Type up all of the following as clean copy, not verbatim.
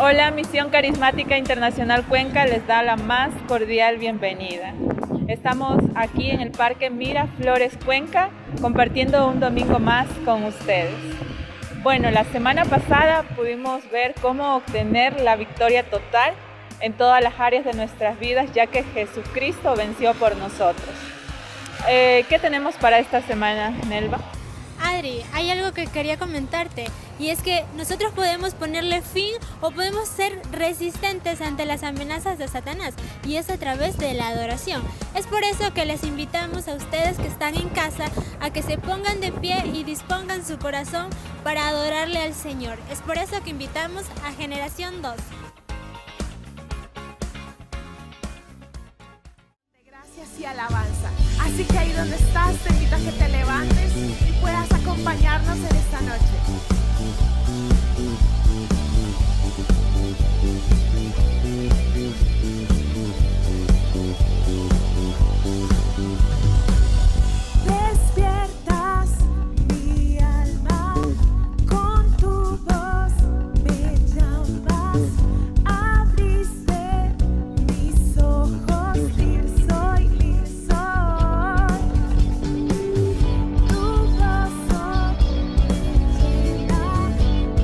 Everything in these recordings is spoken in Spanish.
Hola, Misión Carismática Internacional Cuenca les da la más cordial bienvenida. Estamos aquí en el Parque Miraflores Cuenca compartiendo un domingo más con ustedes. Bueno, la semana pasada pudimos ver cómo obtener la victoria total en todas las áreas de nuestras vidas, ya que Jesucristo venció por nosotros. ¿Qué tenemos para esta semana, Nelva? Adri, hay algo que quería comentarte, y es que nosotros podemos ponerle fin o podemos ser resistentes ante las amenazas de Satanás, y es a través de la adoración. Es por eso que les invitamos a ustedes que están en casa a que se pongan de pie y dispongan su corazón para adorarle al Señor. Es por eso que invitamos a Generación 2. Gracias y alabanza. Así que ahí donde estás, te invito a que te levantes y puedas acompañarnos en esta noche. Despiertas mi alma, con tu voz me llamas, abriste mis ojos, libre soy, libre soy. Tu gozo me llena,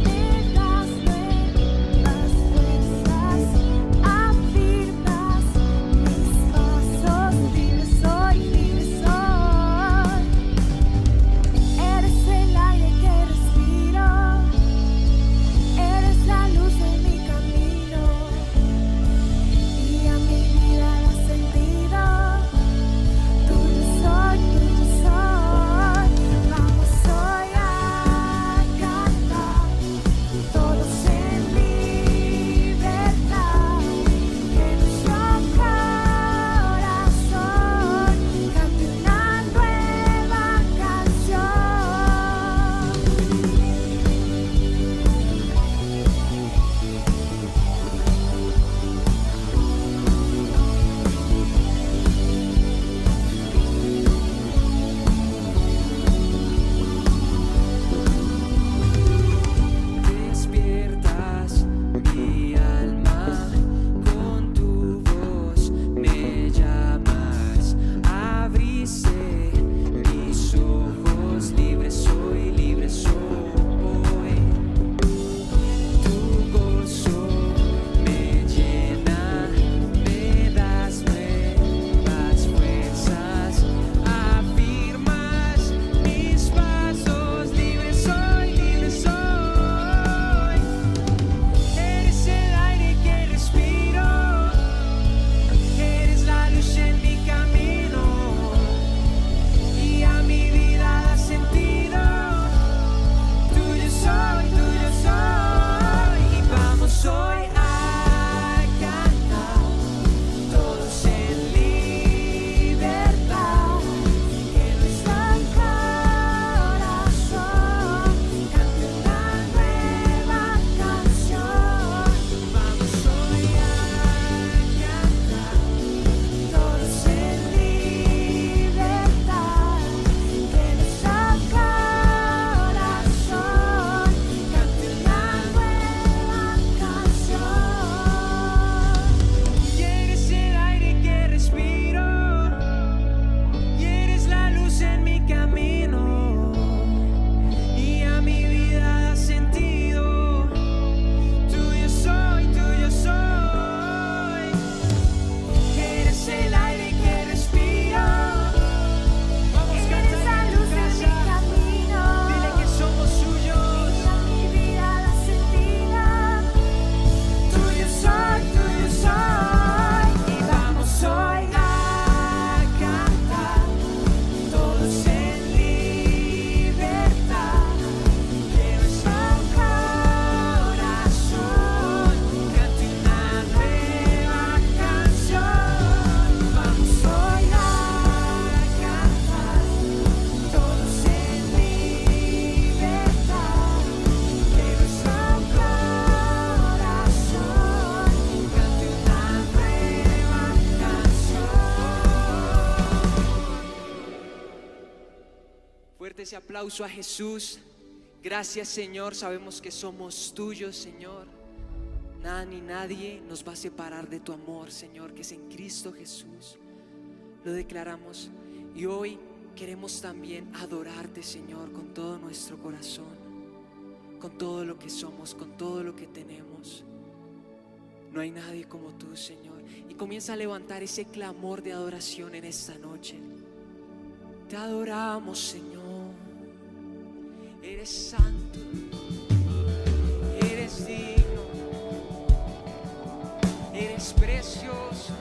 me das nuevas fuerzas, afirmas mis pasos, libre soy, libre soy. Eres el aire que respiro, eres la luz en mi camino, y a mi vida da sentido. Tuyo soy, vamos hoy a cantar, todos en libertad, que nuestro corazón cante una nueva canción. Despiertas mi alma, con tu voz me llamas, abriste mis ojos, libre soy, libre soy. Tu gozo me llena, me das nuevas fuerzas, afirmas mis pasos, libre soy, libre soy. Eres el aire que respiro, eres la luz en mi camino, y a mi vida da sentido. Tuyo soy, y vamos hoy a cantar, todos en libertad, que nuestro corazón cante una nueva canción. Vamos hoy a cantar, todos en libertad, que nuestro corazón cante una nueva canción. Y eres el aire que respiro, y eres la luz en mi camino, y a mi vida da sentido. Tuyo soy, eres el aire que respiro. Vamos Eres la cantando luz en mi camino, dile que somos suyos. y a mi vida da sentido. Tuyo soy, y vamos hoy a cantar, todos en libertad, que nuestro corazón Cante una nueva canción. Vamos hoy a cantar, todos en libertad, que nuestro corazón cante una nueva canción. Fuerte ese aplauso a Jesús. Gracias, Señor. Sabemos que somos tuyos, Señor. Nada ni nadie nos va a separar de tu amor, Señor, que es en Cristo Jesús. Lo declaramos y hoy queremos también adorarte, Señor, con todo nuestro corazón, con todo lo que somos, con todo lo que tenemos. No hay nadie como tú, Señor. Y comienza a levantar ese clamor de adoración en esta noche. Te adoramos, Señor. Eres santo, eres digno, eres precioso.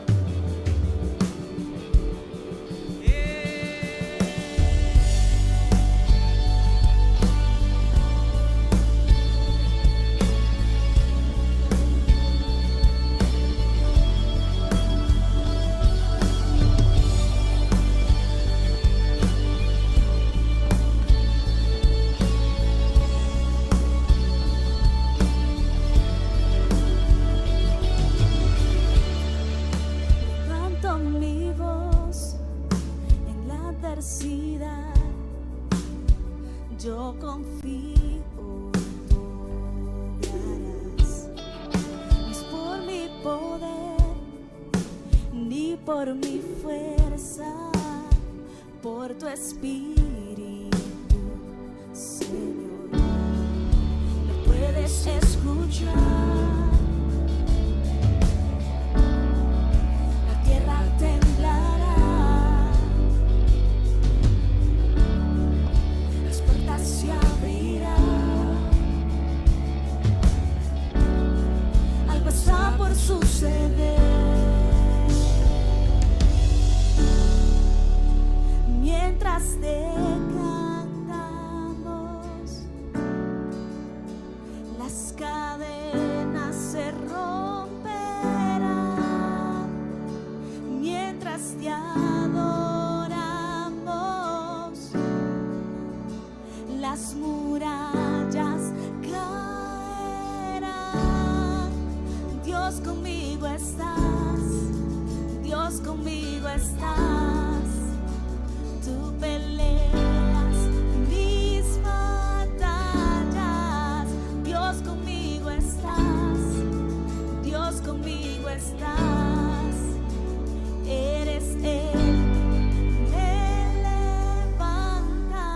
Levanto mi voz en la adversidad. Yo confío, tú guiarás. No es por mi poder ni por mi fuerza, por tu espíritu, Señor. Me puedes escuchar. La tierra temblará, las puertas se abrirán. Algo está por suceder. Mientras te cantamos, las cadenas se romperán. Mientras te adoramos, las murallas caerán. Dios, conmigo estás, Dios, conmigo estás. Tú peleas mis batallas. Dios, conmigo estás, Dios, conmigo estás. Eres Él, me levanta.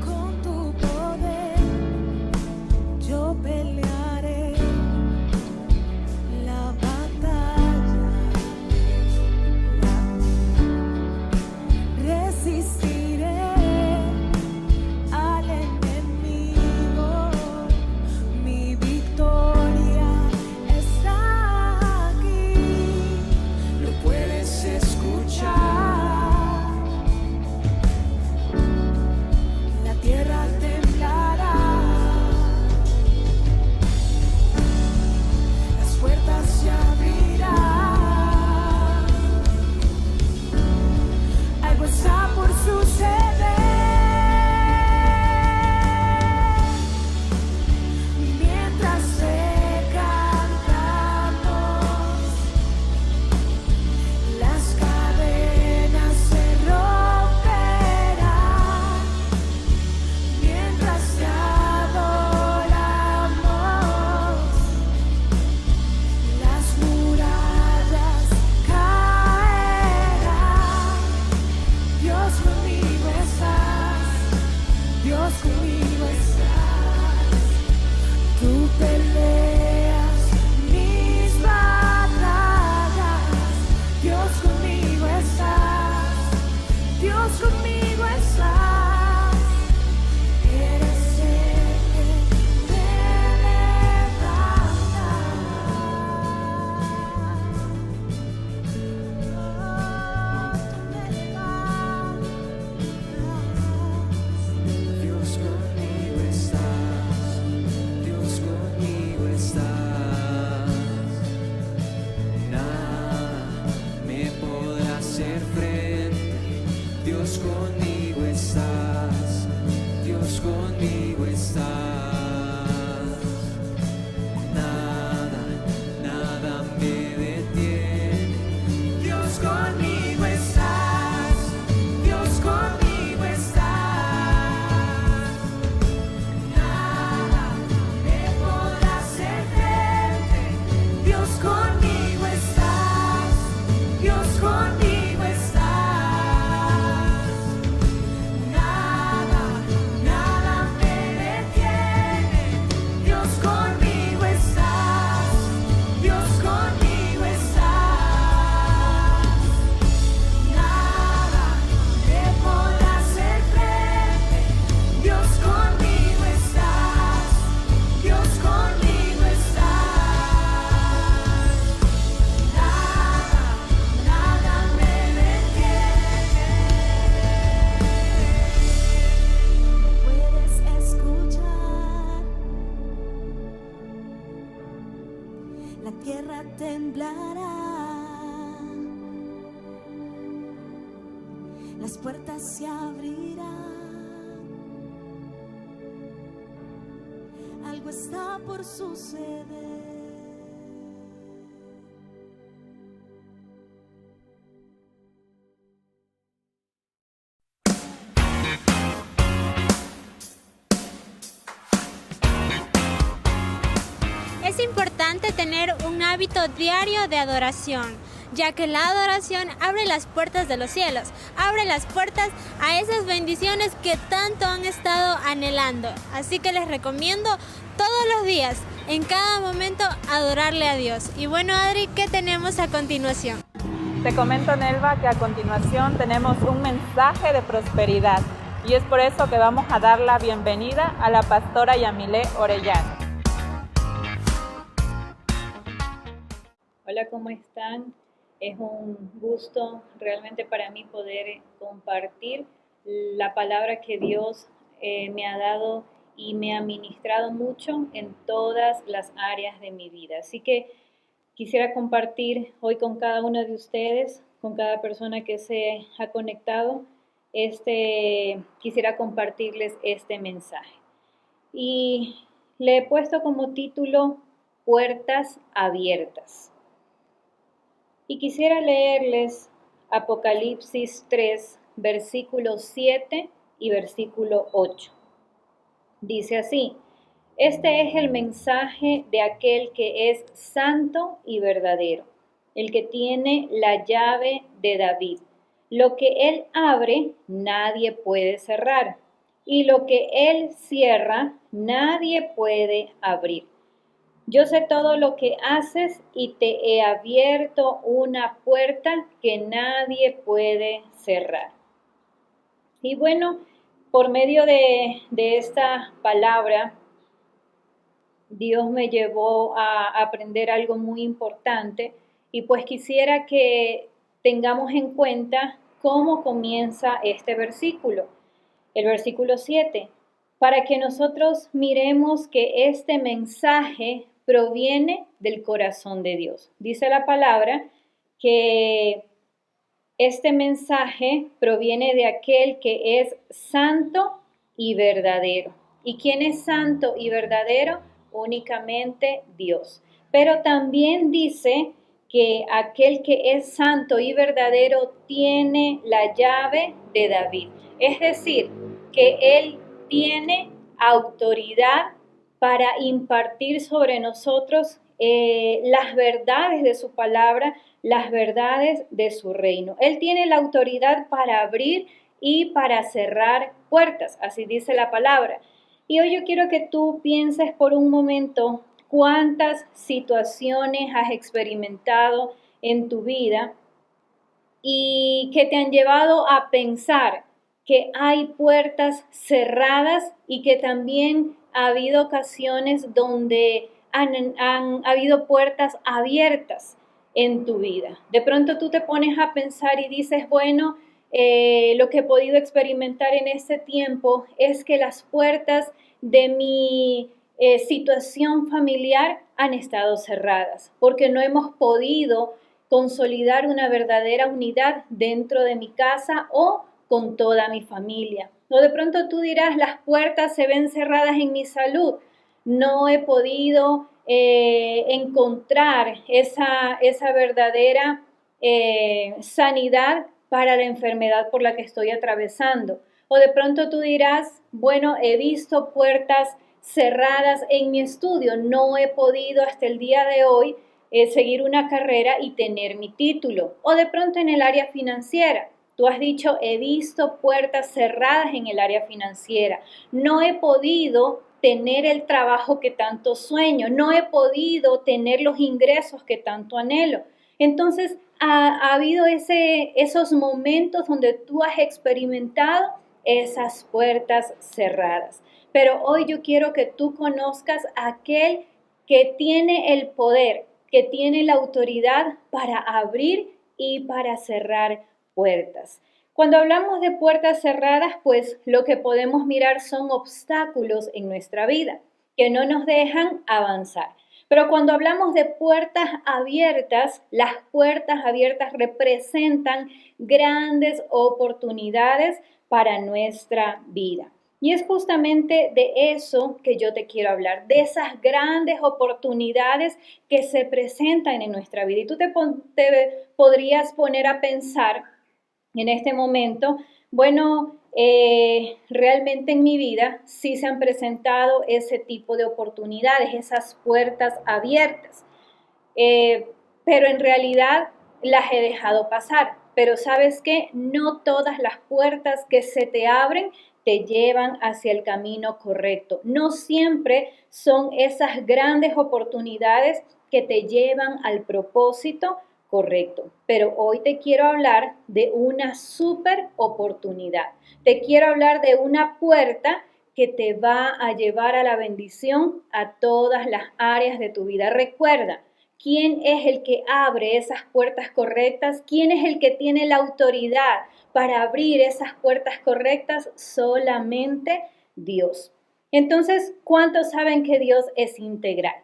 Con tu poder yo pelearé la batalla. Resistiré al enemigo. Mi victoria está aquí. Lo puedes escuchar. La tierra temblará. Las puertas se abrirán. Algo está por suceder. Mientras te cantamos, las cadenas se romperán. Mientras te adoramos, las murallas caerán. Dios, conmigo estás, Dios, conmigo estás. Tú peleas mis batallas. Dios, conmigo estás, Dios, conmigo estás. Eres el que me levanta. Dios, conmigo estás. Dios, conmigo estás. Nada me podrá hacer frente. Dios, conmigo estás. Dios, conmigo estás. Nada, nada me detiene. Dios, conmigo estás. Dios, conmigo estás. Nada las puertas se abrirán. Algo está por suceder. Es importante tener un hábito diario de adoración, ya que la adoración abre las puertas de los cielos, abre las puertas a esas bendiciones que tanto han estado anhelando. Así que les recomiendo todos los días, en cada momento, adorarle a Dios. Y bueno, Adri, ¿qué tenemos a continuación? Te comento, Nelva, que a continuación tenemos un mensaje de prosperidad y es por eso que vamos a dar la bienvenida a la pastora Yamile Orellana. Hola, ¿cómo están? Es un gusto realmente para mí poder compartir la palabra que Dios me ha dado y me ha ministrado mucho en todas las áreas de mi vida. Así que quisiera compartir hoy con cada uno de ustedes, con cada persona que se ha conectado, quisiera compartirles este mensaje. Y le he puesto como título Puertas Abiertas. Y quisiera leerles Apocalipsis 3, versículo 7 y versículo 8. Dice así: este es el mensaje de aquel que es santo y verdadero, el que tiene la llave de David. Lo que él abre, nadie puede cerrar, y lo que él cierra, nadie puede abrir. Yo sé todo lo que haces y te he abierto una puerta que nadie puede cerrar. Y bueno, por medio de esta palabra, Dios me llevó a aprender algo muy importante y pues quisiera que tengamos en cuenta cómo comienza este versículo, el versículo 7, para que nosotros miremos que este mensaje proviene del corazón de Dios. Dice la palabra que este mensaje proviene de aquel que es santo y verdadero. ¿Y quién es santo y verdadero? Únicamente Dios. Pero también dice que aquel que es santo y verdadero tiene la llave de David. Es decir, que él tiene autoridad para impartir sobre nosotros las verdades de su palabra, las verdades de su reino. Él tiene la autoridad para abrir y para cerrar puertas, así dice la palabra. Y hoy yo quiero que tú pienses por un momento cuántas situaciones has experimentado en tu vida y que te han llevado a pensar que hay puertas cerradas y que también ha habido ocasiones donde han habido puertas abiertas en tu vida. De pronto tú te pones a pensar y dices, bueno, lo que he podido experimentar en este tiempo es que las puertas de mi situación familiar han estado cerradas, porque no hemos podido consolidar una verdadera unidad dentro de mi casa o con toda mi familia. O de pronto tú dirás, las puertas se ven cerradas en mi salud. No he podido encontrar esa verdadera sanidad para la enfermedad por la que estoy atravesando. O de pronto tú dirás, bueno, he visto puertas cerradas en mi estudio. No he podido hasta el día de hoy seguir una carrera y tener mi título. O de pronto en el área financiera. Tú has dicho, he visto puertas cerradas en el área financiera. No he podido tener el trabajo que tanto sueño. No he podido tener los ingresos que tanto anhelo. Entonces, ha habido esos momentos donde tú has experimentado esas puertas cerradas. Pero hoy yo quiero que tú conozcas a aquel que tiene el poder, que tiene la autoridad para abrir y para cerrar puertas. Cuando hablamos de puertas cerradas, pues lo que podemos mirar son obstáculos en nuestra vida que no nos dejan avanzar. Pero cuando hablamos de puertas abiertas, las puertas abiertas representan grandes oportunidades para nuestra vida. Y es justamente de eso que yo te quiero hablar, de esas grandes oportunidades que se presentan en nuestra vida. Y tú te podrías poner a pensar en este momento, bueno, realmente en mi vida sí se han presentado ese tipo de oportunidades, esas puertas abiertas, pero en realidad las he dejado pasar. Pero ¿sabes qué? No todas las puertas que se te abren te llevan hacia el camino correcto. No siempre son esas grandes oportunidades que te llevan al propósito correcto. Pero hoy te quiero hablar de una súper oportunidad. Te quiero hablar de una puerta que te va a llevar a la bendición a todas las áreas de tu vida. Recuerda, ¿quién es el que abre esas puertas correctas? ¿Quién es el que tiene la autoridad para abrir esas puertas correctas? Solamente Dios. Entonces, ¿cuántos saben que Dios es integral?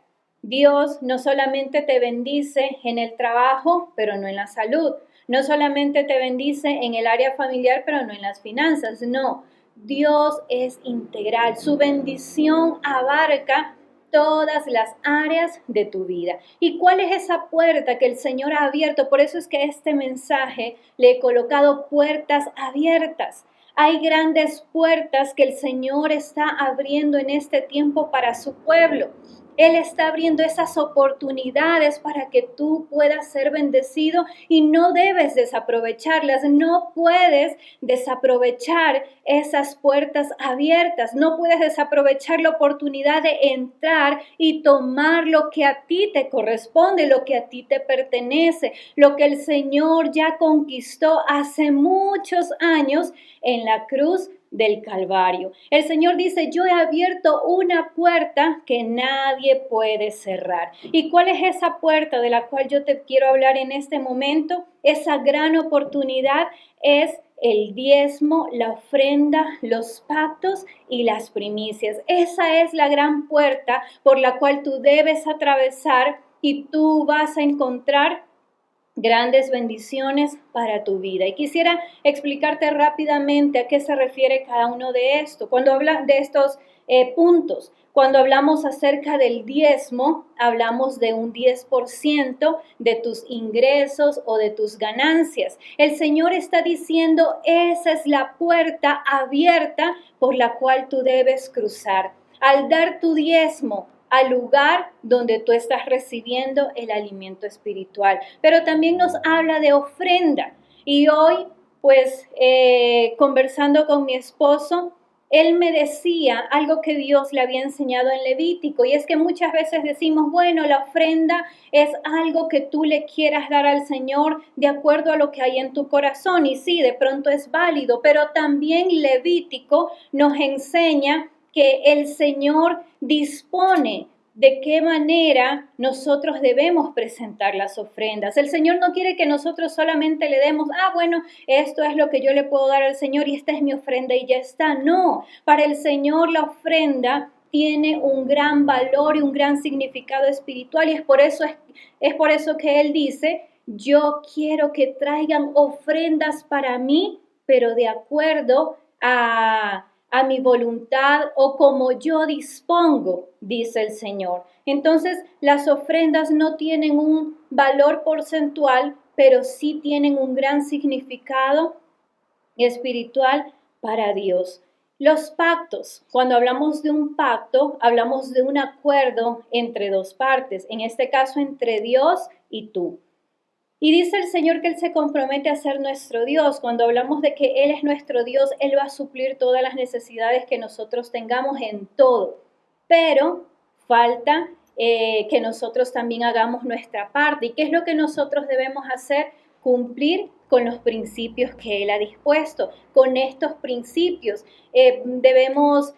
Dios no solamente te bendice en el trabajo, pero no en la salud. No solamente te bendice en el área familiar, pero no en las finanzas. No, Dios es integral. Su bendición abarca todas las áreas de tu vida. ¿Y cuál es esa puerta que el Señor ha abierto? Por eso es que este mensaje le he colocado puertas abiertas. Hay grandes puertas que el Señor está abriendo en este tiempo para su pueblo. Él está abriendo esas oportunidades para que tú puedas ser bendecido y no debes desaprovecharlas. No puedes desaprovechar esas puertas abiertas. No puedes desaprovechar la oportunidad de entrar y tomar lo que a ti te corresponde, lo que a ti te pertenece, lo que el Señor ya conquistó hace muchos años en la cruz del Calvario. El Señor dice, yo he abierto una puerta que nadie puede cerrar. ¿Y cuál es esa puerta de la cual yo te quiero hablar en este momento? Esa gran oportunidad es el diezmo, la ofrenda, los pactos y las primicias. Esa es la gran puerta por la cual tú debes atravesar y tú vas a encontrar grandes bendiciones para tu vida. Y quisiera explicarte rápidamente a qué se refiere cada uno de estos. Cuando habla de estos puntos, cuando hablamos acerca del diezmo, hablamos de un 10% de tus ingresos o de tus ganancias. El Señor está diciendo, esa es la puerta abierta por la cual tú debes cruzar. Al dar tu diezmo al lugar donde tú estás recibiendo el alimento espiritual. Pero también nos habla de ofrenda. Y hoy, pues, conversando con mi esposo, él me decía algo que Dios le había enseñado en Levítico, y es que muchas veces decimos, bueno, la ofrenda es algo que tú le quieras dar al Señor de acuerdo a lo que hay en tu corazón. Y sí, de pronto es válido, pero también Levítico nos enseña que el Señor dispone de qué manera nosotros debemos presentar las ofrendas. El Señor no quiere que nosotros solamente le demos, bueno, esto es lo que yo le puedo dar al Señor y esta es mi ofrenda y ya está. No, para el Señor la ofrenda tiene un gran valor y un gran significado espiritual, y es por eso que Él dice, yo quiero que traigan ofrendas para mí, pero de acuerdo a mi voluntad o como yo dispongo, dice el Señor. Entonces, las ofrendas no tienen un valor porcentual, pero sí tienen un gran significado espiritual para Dios. Los pactos, cuando hablamos de un pacto, hablamos de un acuerdo entre dos partes, en este caso entre Dios y tú. Y dice el Señor que Él se compromete a ser nuestro Dios. Cuando hablamos de que Él es nuestro Dios, Él va a suplir todas las necesidades que nosotros tengamos en todo. Pero falta que nosotros también hagamos nuestra parte. ¿Y qué es lo que nosotros debemos hacer? Cumplir con los principios que Él ha dispuesto. Con estos principios debemos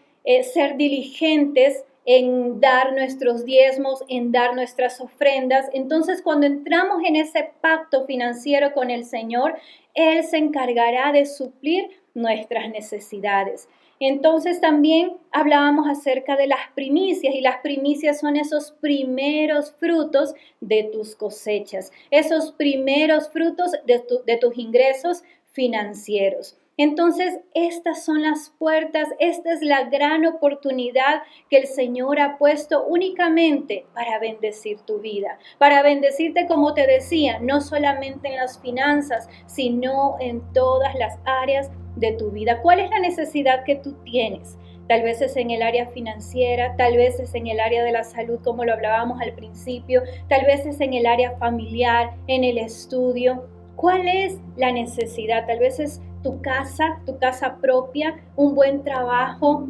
ser diligentes en dar nuestros diezmos, en dar nuestras ofrendas. Entonces, cuando entramos en ese pacto financiero con el Señor, Él se encargará de suplir nuestras necesidades. Entonces también hablábamos acerca de las primicias, y las primicias son esos primeros frutos de tus cosechas, esos primeros frutos de tus ingresos financieros. Entonces, estas son las puertas, esta es la gran oportunidad que el Señor ha puesto únicamente para bendecir tu vida, para bendecirte, como te decía, no solamente en las finanzas, sino en todas las áreas de tu vida. ¿Cuál es la necesidad que tú tienes? Tal vez es en el área financiera, tal vez es en el área de la salud, como lo hablábamos al principio, tal vez es en el área familiar, en el estudio. ¿Cuál es la necesidad? Tal vez es tu casa propia, un buen trabajo,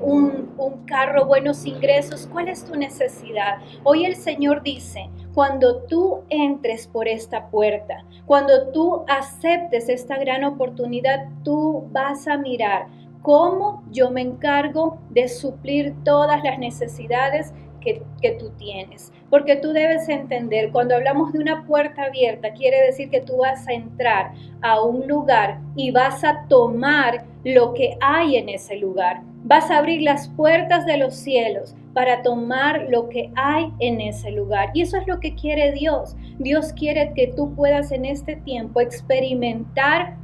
un carro, buenos ingresos. ¿Cuál es tu necesidad? Hoy el Señor dice, cuando tú entres por esta puerta, cuando tú aceptes esta gran oportunidad, tú vas a mirar cómo yo me encargo de suplir todas las necesidades que tú tienes. Porque tú debes entender, cuando hablamos de una puerta abierta, quiere decir que tú vas a entrar a un lugar y vas a tomar lo que hay en ese lugar. Vas a abrir las puertas de los cielos para tomar lo que hay en ese lugar. Y eso es lo que quiere Dios. Dios quiere que tú puedas en este tiempo experimentar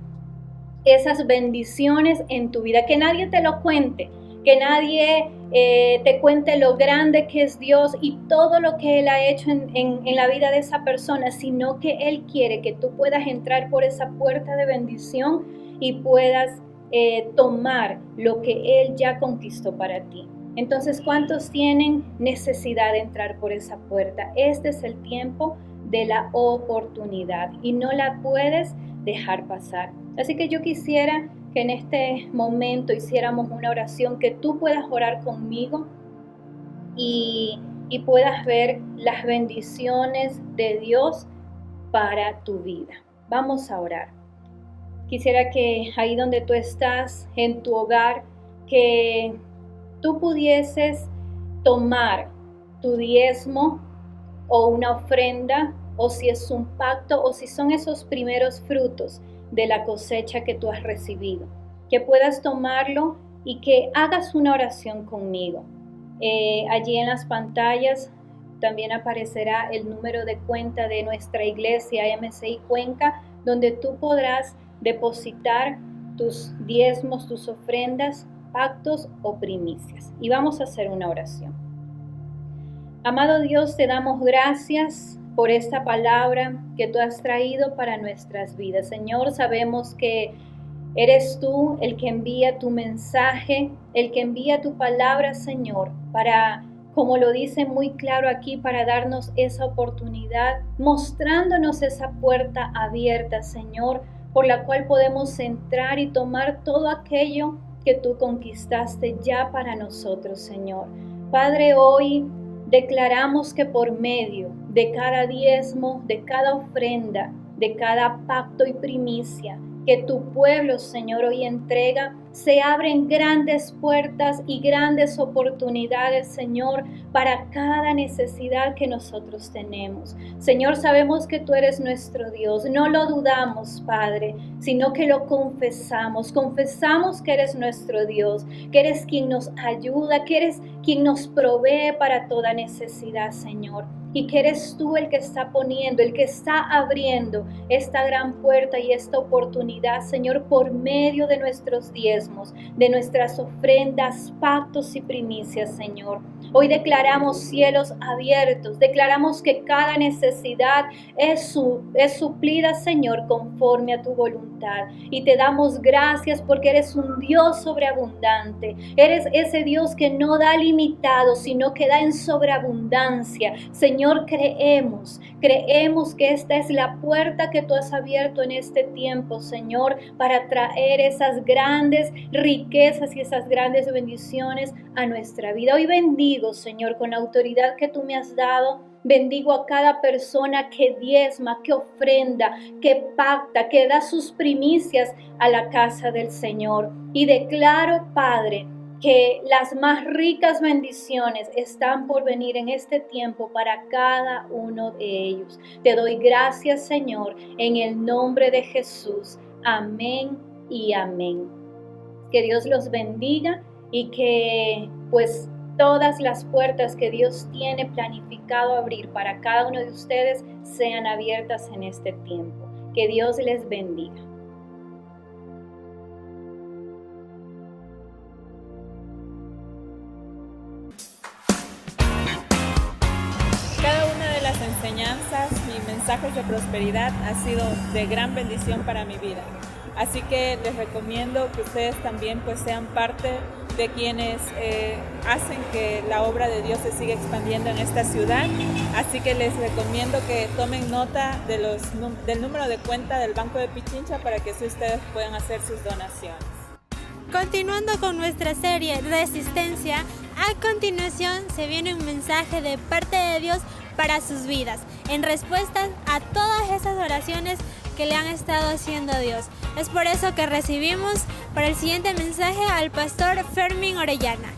esas bendiciones en tu vida. Que nadie te lo cuente, que nadie te cuente lo grande que es Dios y todo lo que Él ha hecho en la vida de esa persona, sino que Él quiere que tú puedas entrar por esa puerta de bendición y puedas tomar lo que Él ya conquistó para ti. Entonces, ¿cuántos tienen necesidad de entrar por esa puerta? Este es el tiempo de la oportunidad y no la puedes dejar pasar. Así que yo quisiera que en este momento hiciéramos una oración, que tú puedas orar conmigo y puedas ver las bendiciones de Dios para tu vida. Vamos a orar. Quisiera que ahí donde tú estás, en tu hogar, que tú pudieses tomar tu diezmo o una ofrenda, o si es un pacto, o si son esos primeros frutos de la cosecha que tú has recibido, que puedas tomarlo y que hagas una oración conmigo. Allí en las pantallas también aparecerá el número de cuenta de nuestra iglesia MCI Cuenca, donde tú podrás depositar tus diezmos, tus ofrendas, pactos o primicias. Y vamos a hacer una oración. Amado Dios, te damos gracias por esta palabra que tú has traído para nuestras vidas. Señor, sabemos que eres tú el que envía tu mensaje, el que envía tu palabra, Señor, para, como lo dice muy claro aquí, para darnos esa oportunidad, mostrándonos esa puerta abierta, Señor, por la cual podemos entrar y tomar todo aquello que tú conquistaste ya para nosotros, Señor. Padre, hoy declaramos que por medio de cada diezmo, de cada ofrenda, de cada pacto y primicia que tu pueblo, Señor, hoy entrega, se abren grandes puertas y grandes oportunidades, Señor, para cada necesidad que nosotros tenemos. Señor, sabemos que tú eres nuestro Dios, no lo dudamos, Padre, sino que lo confesamos. Confesamos que eres nuestro Dios, que eres quien nos ayuda, que eres quien nos provee para toda necesidad, Señor. Y que eres tú el que está poniendo, el que está abriendo esta gran puerta y esta oportunidad, Señor, por medio de nuestros diezmos, de nuestras ofrendas, pactos y primicias, Señor. Hoy declaramos cielos abiertos, declaramos que cada necesidad es suplida, Señor, conforme a tu voluntad. Y te damos gracias porque eres un Dios sobreabundante. Eres ese Dios que no da limitado, sino que da en sobreabundancia. Señor, creemos que esta es la puerta que tú has abierto en este tiempo, Señor, para traer esas grandes riquezas y esas grandes bendiciones a nuestra vida. Hoy bendigo, Señor, con la autoridad que tú me has dado. Bendigo a cada persona que diezma, que ofrenda, que pacta, que da sus primicias a la casa del Señor. Y declaro, Padre, que las más ricas bendiciones están por venir en este tiempo para cada uno de ellos. Te doy gracias, Señor, en el nombre de Jesús. Amén y amén. Que Dios los bendiga y que pues todas las puertas que Dios tiene planificado abrir para cada uno de ustedes sean abiertas en este tiempo. Que Dios les bendiga. Cada una de las enseñanzas y mensajes de prosperidad ha sido de gran bendición para mi vida. Así que les recomiendo que ustedes también pues sean parte de quienes hacen que la obra de Dios se siga expandiendo en esta ciudad. Así que les recomiendo que tomen nota de del número de cuenta del Banco de Pichincha para que así ustedes puedan hacer sus donaciones. Continuando con nuestra serie Resistencia, a continuación se viene un mensaje de parte de Dios para sus vidas, en respuesta a todas esas oraciones que le han estado haciendo a Dios. Es por eso que recibimos para el siguiente mensaje al pastor Fermín Orellana.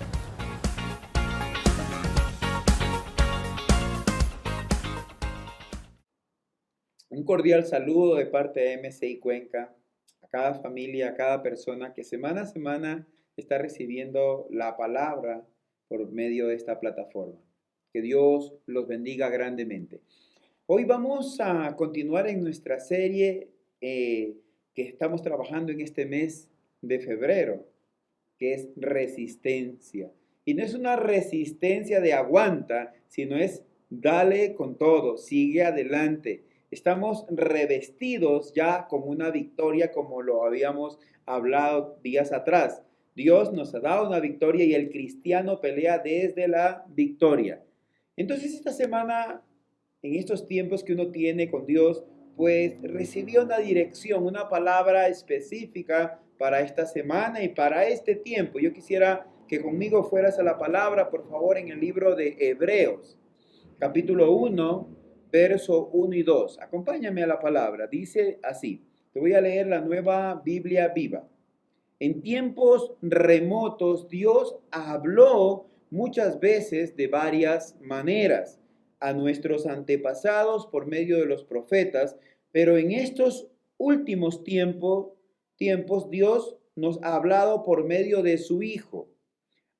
Un cordial saludo de parte de MCI Cuenca a cada familia, a cada persona que semana a semana está recibiendo la palabra por medio de esta plataforma. Que Dios los bendiga grandemente. Hoy vamos a continuar en nuestra serie que estamos trabajando en este mes de febrero, que es resistencia. Y no es una resistencia de aguanta, sino es dale con todo, sigue adelante. Estamos revestidos ya con una victoria como lo habíamos hablado días atrás. Dios nos ha dado una victoria y el cristiano pelea desde la victoria. Entonces esta semana, en estos tiempos que uno tiene con Dios, pues recibió una dirección, una palabra específica para esta semana y para este tiempo. Yo quisiera que conmigo fueras a la palabra, por favor, en el libro de Hebreos, capítulo 1, verso 1 y 2. Acompáñame a la palabra. Dice así, te voy a leer la Nueva Biblia Viva. En tiempos remotos, Dios habló muchas veces de varias maneras a nuestros antepasados por medio de los profetas, pero en estos últimos tiempos Dios nos ha hablado por medio de su Hijo.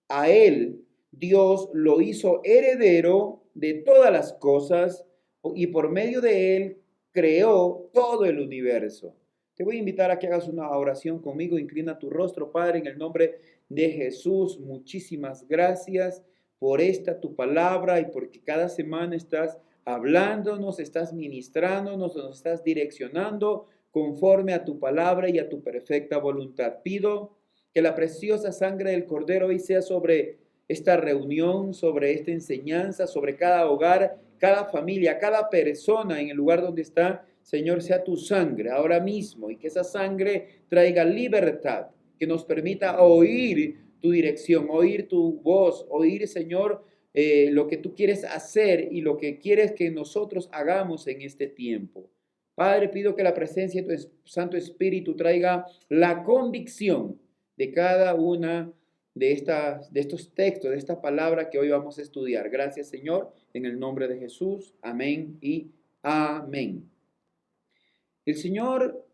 A Él Dios lo hizo heredero de todas las cosas y por medio de Él creó todo el universo. Te voy a invitar a que hagas una oración conmigo. Inclina tu rostro, Padre, en el nombre de Jesús. Muchísimas gracias por esta tu palabra y porque cada semana estás hablándonos, estás ministrándonos, nos estás direccionando conforme a tu palabra y a tu perfecta voluntad. Pido que la preciosa sangre del Cordero hoy sea sobre esta reunión, sobre esta enseñanza, sobre cada hogar, cada familia, cada persona en el lugar donde está. Señor, sea tu sangre ahora mismo y que esa sangre traiga libertad, que nos permita oír tu dirección, oír tu voz, oír, Señor, lo que tú quieres hacer y lo que quieres que nosotros hagamos en este tiempo. Padre, pido que la presencia de tu Santo Espíritu traiga la convicción de cada una de estos textos, de esta palabra que hoy vamos a estudiar. Gracias, Señor, en el nombre de Jesús. Amén y amén. El Señor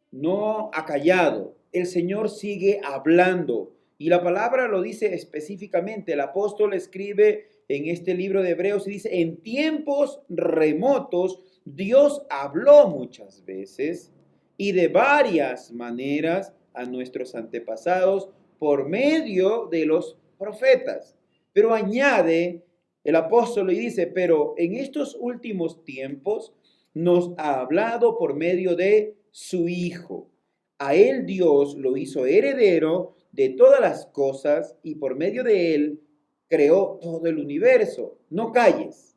no ha callado, el Señor sigue hablando y la palabra lo dice específicamente. El apóstol escribe en este libro de Hebreos y dice, en tiempos remotos Dios habló muchas veces y de varias maneras a nuestros antepasados por medio de los profetas. Pero añade el apóstol y dice, pero en estos últimos tiempos nos ha hablado por medio de su Hijo. A Él Dios lo hizo heredero de todas las cosas y por medio de Él creó todo el universo. No calles.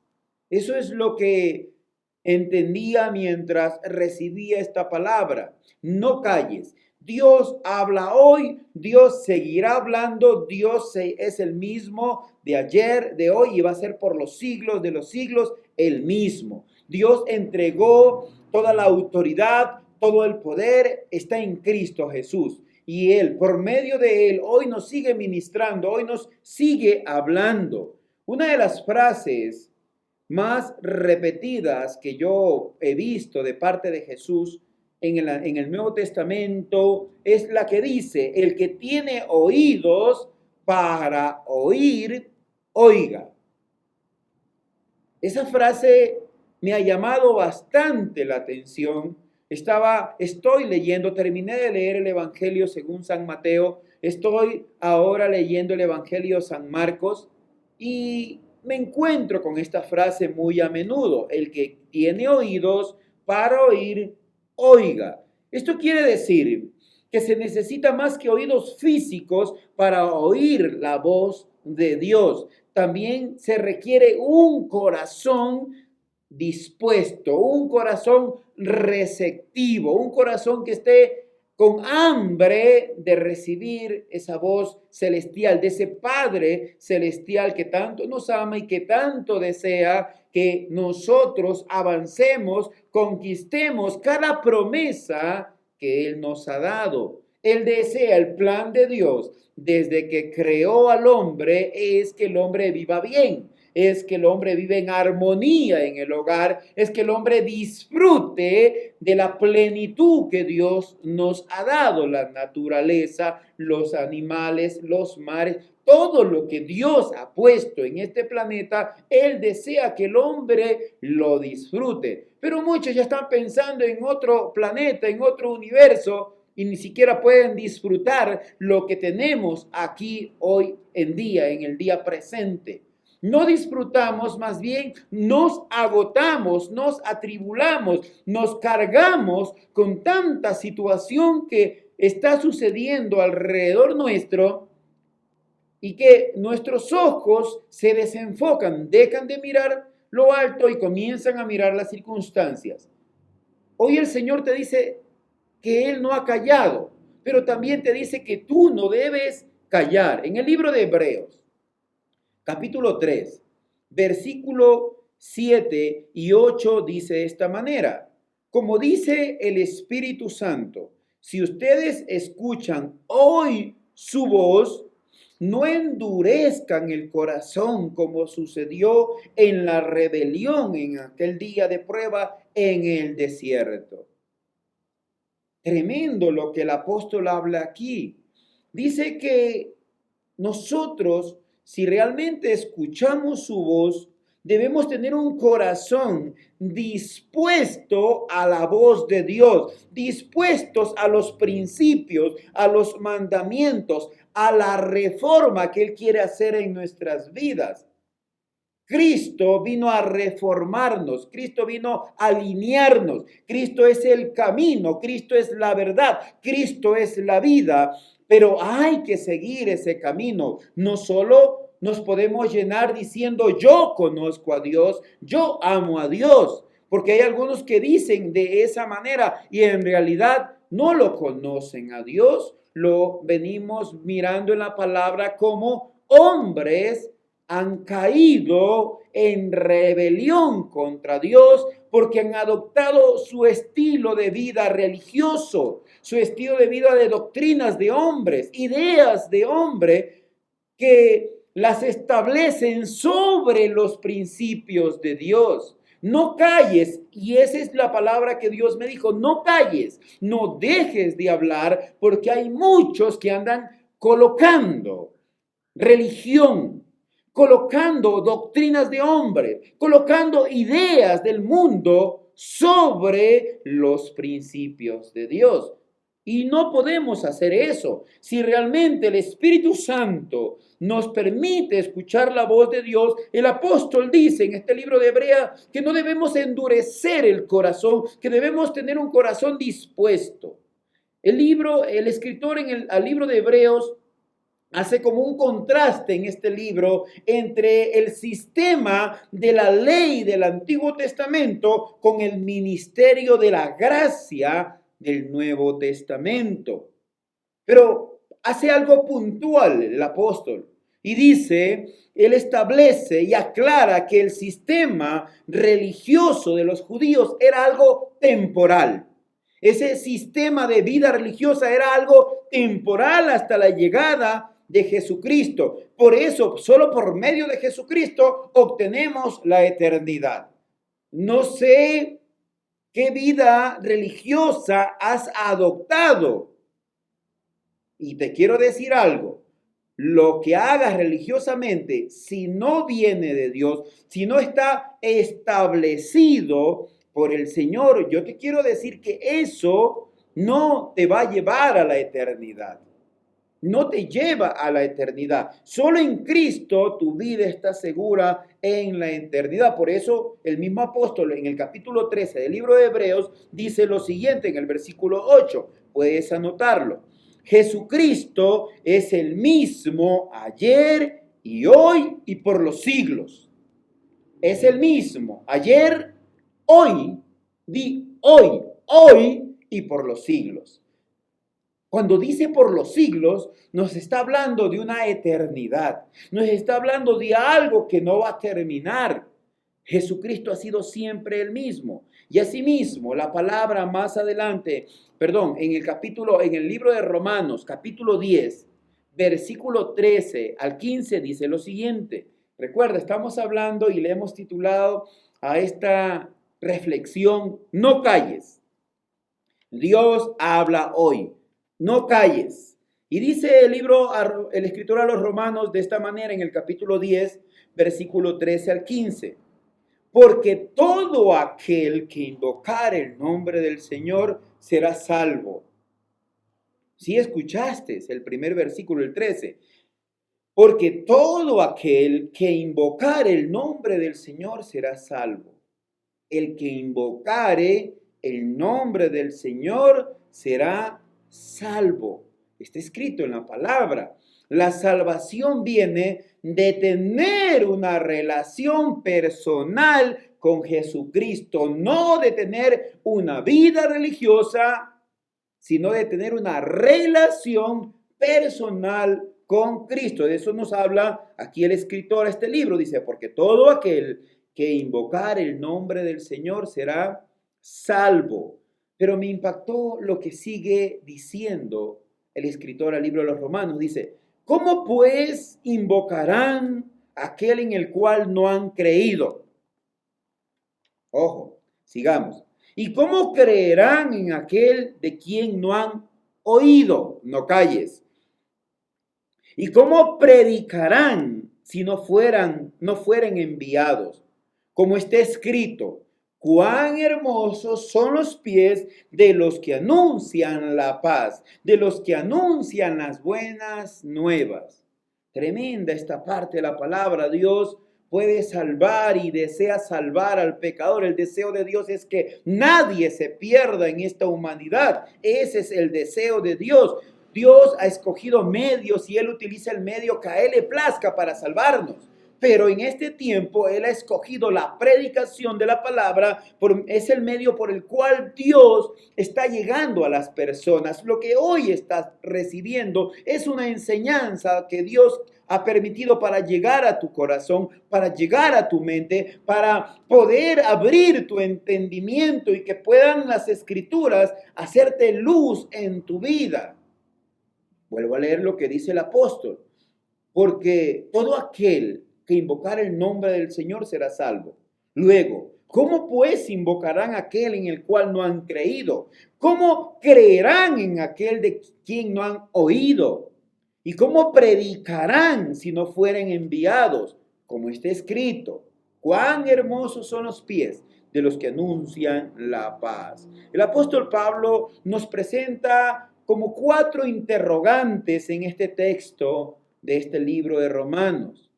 Eso es lo que entendía mientras recibía esta palabra. No calles. Dios habla hoy, Dios seguirá hablando, Dios es el mismo de ayer, de hoy y va a ser por los siglos de los siglos el mismo. Dios entregó toda la autoridad, todo el poder está en Cristo Jesús. Y Él, por medio de Él, hoy nos sigue ministrando, hoy nos sigue hablando. Una de las frases más repetidas que yo he visto de parte de Jesús en el Nuevo Testamento es la que dice, el que tiene oídos para oír, oiga. Esa frase me ha llamado bastante la atención. Terminé de leer el Evangelio según San Mateo, estoy ahora leyendo el Evangelio San Marcos y me encuentro con esta frase muy a menudo, el que tiene oídos para oír, oiga. Esto quiere decir que se necesita más que oídos físicos para oír la voz de Dios. También se requiere un corazón dispuesto, un corazón receptivo, un corazón que esté con hambre de recibir esa voz celestial, de ese Padre celestial que tanto nos ama y que tanto desea que nosotros avancemos, conquistemos cada promesa que Él nos ha dado. Él desea, el plan de Dios desde que creó al hombre es que el hombre viva bien, es que el hombre vive en armonía en el hogar, es que el hombre disfrute de la plenitud que Dios nos ha dado, la naturaleza, los animales, los mares, todo lo que Dios ha puesto en este planeta, Él desea que el hombre lo disfrute. Pero muchos ya están pensando en otro planeta, en otro universo, y ni siquiera pueden disfrutar lo que tenemos aquí hoy en día, en el día presente. No disfrutamos, más bien nos agotamos, nos atribulamos, nos cargamos con tanta situación que está sucediendo alrededor nuestro y que nuestros ojos se desenfocan, dejan de mirar lo alto y comienzan a mirar las circunstancias. Hoy el Señor te dice que Él no ha callado, pero también te dice que tú no debes callar. En el libro de Hebreos, capítulo 3, versículo 7 y 8 dice de esta manera, como dice el Espíritu Santo, si ustedes escuchan hoy su voz, no endurezcan el corazón como sucedió en la rebelión en aquel día de prueba en el desierto. Tremendo lo que el apóstol habla aquí. Dice que nosotros, si realmente escuchamos su voz, debemos tener un corazón dispuesto a la voz de Dios, dispuestos a los principios, a los mandamientos, a la reforma que Él quiere hacer en nuestras vidas. Cristo vino a reformarnos, Cristo vino a alinearnos, Cristo es el camino, Cristo es la verdad, Cristo es la vida, pero hay que seguir ese camino. No solo nos podemos llenar diciendo yo conozco a Dios, yo amo a Dios, porque hay algunos que dicen de esa manera y en realidad no lo conocen a Dios, lo venimos mirando en la palabra como hombres han caído en rebelión contra Dios porque han adoptado su estilo de vida religioso, su estilo de vida de doctrinas de hombres, ideas de hombre que las establecen sobre los principios de Dios. No calles, y esa es la palabra que Dios me dijo, no calles, no dejes de hablar, porque hay muchos que andan colocando religión, colocando doctrinas de hombre, colocando ideas del mundo sobre los principios de Dios. Y no podemos hacer eso. Si realmente el Espíritu Santo nos permite escuchar la voz de Dios, el apóstol dice en este libro de Hebreos que no debemos endurecer el corazón, que debemos tener un corazón dispuesto. El escritor al libro de Hebreos hace como un contraste en este libro entre el sistema de la ley del Antiguo Testamento con el ministerio de la gracia del Nuevo Testamento. Pero hace algo puntual el apóstol y dice, él establece y aclara que el sistema religioso de los judíos era algo temporal. Ese sistema de vida religiosa era algo temporal hasta la llegada de Jesucristo. Por eso, solo por medio de Jesucristo obtenemos la eternidad. No sé ¿Qué vida religiosa has adoptado? Y te quiero decir algo. Lo que hagas religiosamente, si no viene de Dios, si no está establecido por el Señor, yo te quiero decir que eso no te va a llevar a la eternidad. No te lleva a la eternidad. Solo en Cristo tu vida está segura en la eternidad. Por eso el mismo apóstol en el capítulo 13 del libro de Hebreos dice lo siguiente en el versículo 8. Puedes anotarlo. Jesucristo es el mismo ayer y hoy y por los siglos. Es el mismo ayer, hoy y por los siglos. Cuando dice por los siglos, nos está hablando de una eternidad. Nos está hablando de algo que no va a terminar. Jesucristo ha sido siempre el mismo. Y asimismo, la palabra más adelante, en el libro de Romanos, capítulo 10, versículo 13 al 15, dice lo siguiente. Recuerda, estamos hablando y le hemos titulado a esta reflexión, no calles. Dios habla hoy. No calles. Y dice el escritor a los Romanos de esta manera en el capítulo 10, versículo 13 al 15. Porque todo aquel que invocare el nombre del Señor será salvo. Si escuchaste el primer versículo, el 13. Porque todo aquel que invocare el nombre del Señor será salvo. El que invocare el nombre del Señor será salvo. Está escrito en la palabra. La salvación viene de tener una relación personal con Jesucristo, no de tener una vida religiosa, sino de tener una relación personal con Cristo. De eso nos habla aquí el escritor a este libro. Dice, porque todo aquel que invocar el nombre del Señor será salvo. Pero me impactó lo que sigue diciendo el escritor al libro de los Romanos. Dice, ¿cómo pues invocarán a aquel en el cual no han creído? Ojo, sigamos. ¿Y cómo creerán en aquel de quien no han oído? No calles. ¿Y cómo predicarán si no fueran enviados? Como está escrito, cuán hermosos son los pies de los que anuncian la paz, de los que anuncian las buenas nuevas. Tremenda esta parte de la palabra. Dios puede salvar y desea salvar al pecador. El deseo de Dios es que nadie se pierda en esta humanidad. Ese es el deseo de Dios. Dios ha escogido medios y Él utiliza el medio que a Él le plazca para salvarnos. Pero en este tiempo Él ha escogido la predicación de la palabra, es el medio por el cual Dios está llegando a las personas. Lo que hoy estás recibiendo es una enseñanza que Dios ha permitido para llegar a tu corazón, para llegar a tu mente, para poder abrir tu entendimiento y que puedan las escrituras hacerte luz en tu vida. Vuelvo a leer lo que dice el apóstol. Porque todo aquel que invocar el nombre del Señor será salvo. Luego, ¿cómo pues invocarán a aquel en el cual no han creído? ¿Cómo creerán en aquel de quien no han oído? ¿Y cómo predicarán si no fueren enviados? Como está escrito, cuán hermosos son los pies de los que anuncian la paz. El apóstol Pablo nos presenta como 4 interrogantes en este texto de este libro de Romanos.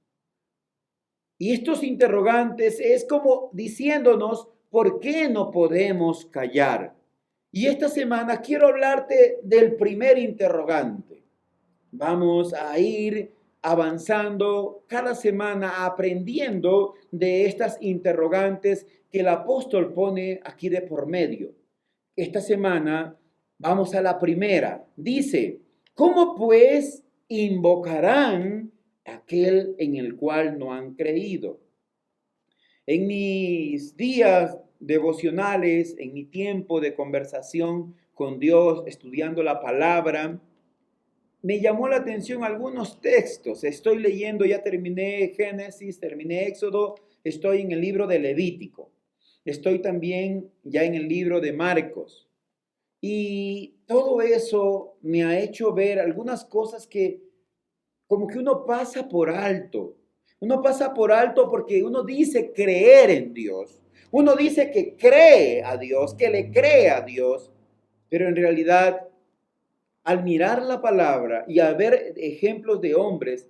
Y estos interrogantes es como diciéndonos por qué no podemos callar. Y esta semana quiero hablarte del primer interrogante. Vamos a ir avanzando cada semana aprendiendo de estas interrogantes que el apóstol pone aquí de por medio. Esta semana vamos a la primera. Dice, ¿cómo pues invocarán aquel en el cual no han creído? En mis días devocionales, en mi tiempo de conversación con Dios, estudiando la palabra, me llamó la atención algunos textos. Estoy leyendo, ya terminé Génesis, terminé Éxodo, estoy en el libro de Levítico. estoy también ya en el libro de Marcos. Y todo eso me ha hecho ver algunas cosas que como que uno pasa por alto. Uno pasa por alto porque uno dice creer en Dios. Uno dice que cree a Dios, que le cree a Dios. Pero en realidad, al mirar la palabra y al ver ejemplos de hombres,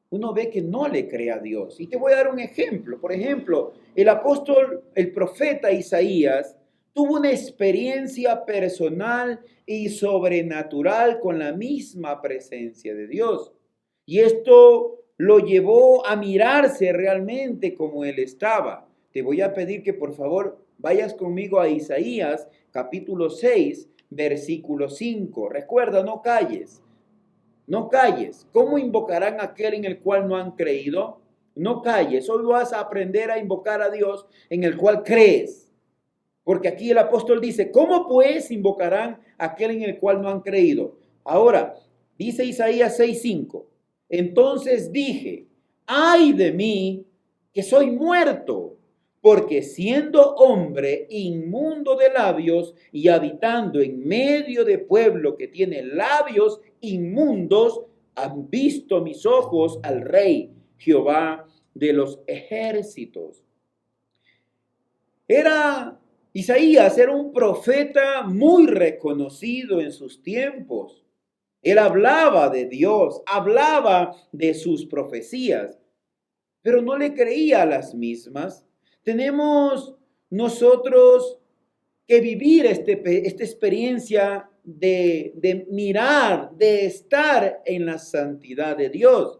uno ve que no le cree a Dios. Y te voy a dar un ejemplo. Por ejemplo, el apóstol, el profeta Isaías, tuvo una experiencia personal y sobrenatural con la misma presencia de Dios. Y esto lo llevó a mirarse realmente como él estaba. Te voy a pedir que por favor vayas conmigo a Isaías capítulo 6, versículo 5. Recuerda, no calles. No calles. ¿Cómo invocarán a aquel en el cual no han creído? No calles. Hoy vas a aprender a invocar a Dios en el cual crees. Porque aquí el apóstol dice, ¿cómo pues invocarán a aquel en el cual no han creído? Ahora, dice Isaías 6:5. Entonces dije, ay de mí, que soy muerto, porque siendo hombre inmundo de labios y habitando en medio de pueblo que tiene labios inmundos, han visto mis ojos al Rey, Jehová de los ejércitos. Isaías era un profeta muy reconocido en sus tiempos. Él hablaba de Dios, hablaba de sus profecías, pero no le creía a las mismas. Tenemos nosotros que vivir esta experiencia de mirar, de estar en la santidad de Dios,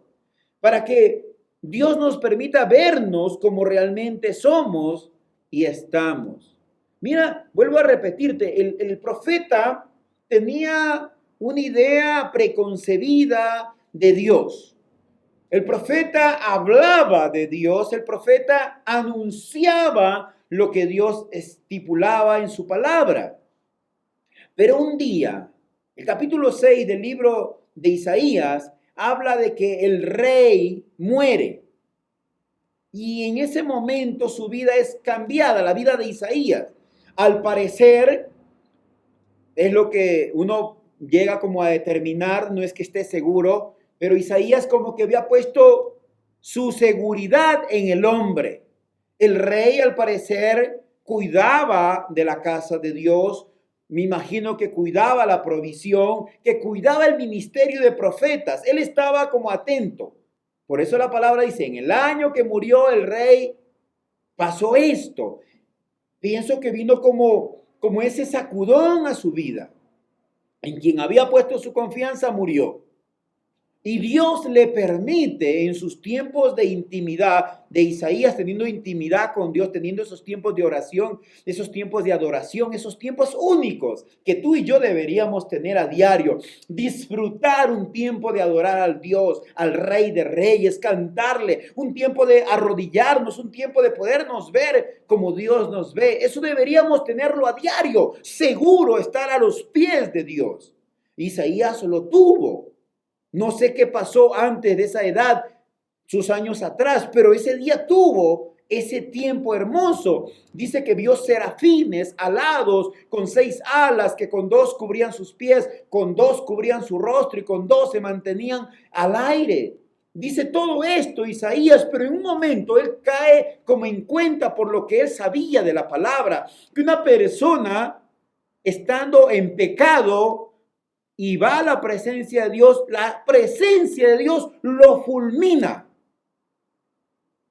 para que Dios nos permita vernos como realmente somos y estamos. Mira, vuelvo a repetirte, el profeta tenía una idea preconcebida de Dios. El profeta hablaba de Dios, el profeta anunciaba lo que Dios estipulaba en su palabra. Pero un día, el capítulo 6 del libro de Isaías habla de que el rey muere. Y en ese momento su vida es cambiada, la vida de Isaías. Al parecer, es lo que uno llega como a determinar, no es que esté seguro, pero Isaías como que había puesto su seguridad en el hombre. El rey al parecer cuidaba de la casa de Dios, me imagino que cuidaba la provisión, que cuidaba el ministerio de profetas, él estaba como atento. Por eso la palabra dice, en el año que murió el rey, pasó esto. Pienso que vino como ese sacudón a su vida. En quien había puesto su confianza murió. Y Dios le permite en sus tiempos de intimidad, de Isaías teniendo intimidad con Dios, teniendo esos tiempos de oración, esos tiempos de adoración, esos tiempos únicos que tú y yo deberíamos tener a diario. Disfrutar un tiempo de adorar al Dios, al Rey de Reyes, cantarle, un tiempo de arrodillarnos, un tiempo de podernos ver como Dios nos ve. Eso deberíamos tenerlo a diario, seguro estar a los pies de Dios. Isaías lo tuvo. No sé qué pasó antes de esa edad, sus años atrás, pero ese día tuvo ese tiempo hermoso. Dice que vio serafines alados con 6 alas, que con 2 cubrían sus pies, con 2 cubrían su rostro y con 2 se mantenían al aire. Dice todo esto Isaías, pero en un momento él cae como en cuenta por lo que él sabía de la palabra, que una persona estando en pecado y va a la presencia de Dios, la presencia de Dios lo fulmina.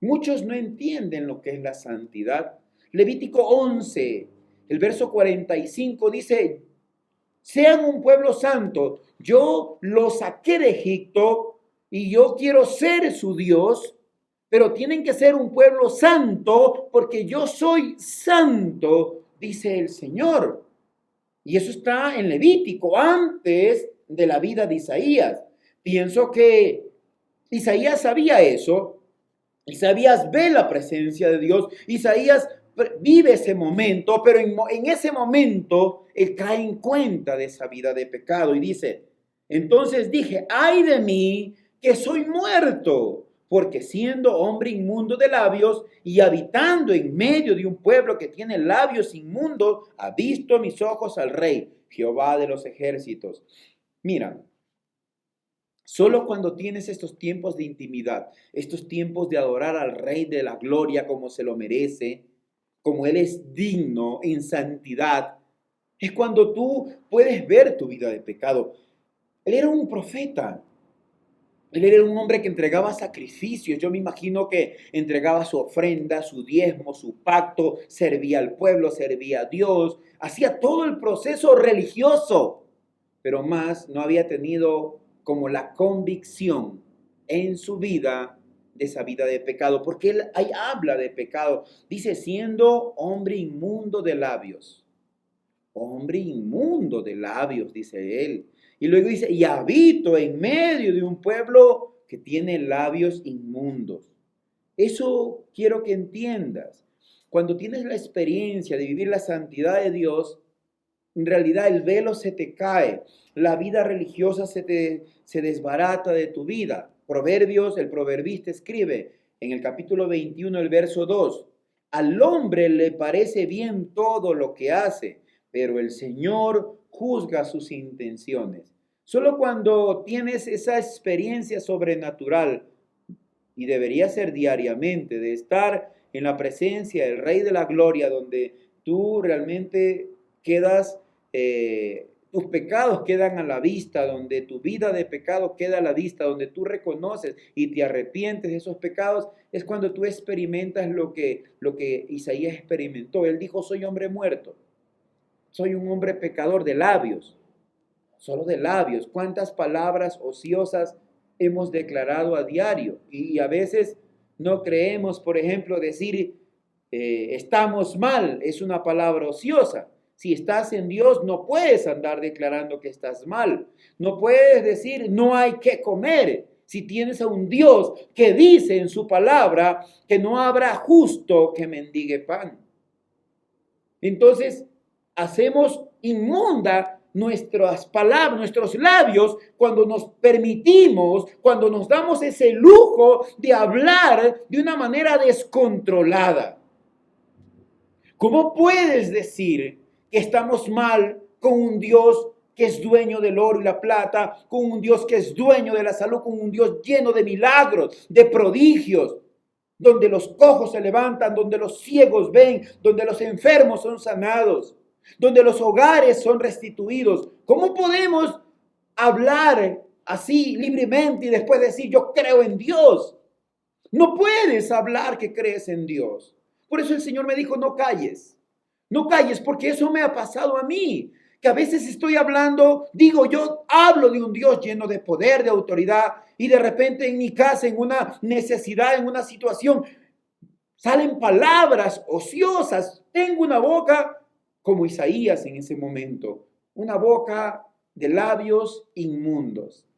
Muchos no entienden lo que es la santidad. Levítico 11, el verso 45 dice, sean un pueblo santo, yo los saqué de Egipto y yo quiero ser su Dios, pero tienen que ser un pueblo santo porque yo soy santo, dice el Señor. Y eso está en Levítico, antes de la vida de Isaías. Pienso que Isaías sabía eso. Isaías ve la presencia de Dios. Isaías vive ese momento, pero en ese momento él cae en cuenta de esa vida de pecado y dice, entonces dije, ay de mí que soy muerto, porque siendo hombre inmundo de labios y habitando en medio de un pueblo que tiene labios inmundos, ha visto mis ojos al Rey, Jehová de los ejércitos. Mira, solo cuando tienes estos tiempos de intimidad, estos tiempos de adorar al Rey de la gloria como se lo merece, como Él es digno en santidad, es cuando tú puedes ver tu vida de pecado. Él era un profeta. Él era un hombre que entregaba sacrificios. Yo me imagino que entregaba su ofrenda, su diezmo, su pacto, servía al pueblo, servía a Dios, hacía todo el proceso religioso, pero más no había tenido como la convicción en su vida de esa vida de pecado, porque él ahí habla de pecado. Dice, siendo hombre inmundo de labios. Hombre inmundo de labios, dice él. Y luego dice, y habito en medio de un pueblo que tiene labios inmundos. Eso quiero que entiendas. Cuando tienes la experiencia de vivir la santidad de Dios, en realidad el velo se te cae, la vida religiosa se desbarata de tu vida. Proverbios, el proverbista escribe en el capítulo 21, el verso 2, al hombre le parece bien todo lo que hace, pero el Señor juzga sus intenciones. Solo cuando tienes esa experiencia sobrenatural, y debería ser diariamente, de estar en la presencia del Rey de la Gloria, donde tú realmente quedas, tus pecados quedan a la vista, donde tu vida de pecado queda a la vista, donde tú reconoces y te arrepientes de esos pecados, es cuando tú experimentas lo que Isaías experimentó. Él dijo, soy hombre muerto, soy un hombre pecador de labios, solo de labios. ¿Cuántas palabras ociosas hemos declarado a diario? Y a veces no creemos, por ejemplo, decir estamos mal, es una palabra ociosa. Si estás en Dios, no puedes andar declarando que estás mal. No puedes decir no hay que comer. Si tienes a un Dios que dice en su palabra que no habrá justo que mendigue pan. Entonces, hacemos inmunda nuestras palabras, nuestros labios, cuando nos permitimos, cuando nos damos ese lujo de hablar de una manera descontrolada. ¿Cómo puedes decir que estamos mal con un Dios que es dueño del oro y la plata, con un Dios que es dueño de la salud, con un Dios lleno de milagros, de prodigios, donde los cojos se levantan, donde los ciegos ven, donde los enfermos son sanados, donde los hogares son restituidos? ¿Cómo podemos hablar así libremente y después decir yo creo en Dios? No puedes hablar que crees en Dios. Por eso el Señor me dijo, no calles. No calles, porque eso me ha pasado a mí. Que a veces estoy hablando, digo, yo hablo de un Dios lleno de poder, de autoridad, y de repente en mi casa, en una necesidad, en una situación, salen palabras ociosas. Tengo una boca como Isaías en ese momento, una boca de labios inmundos.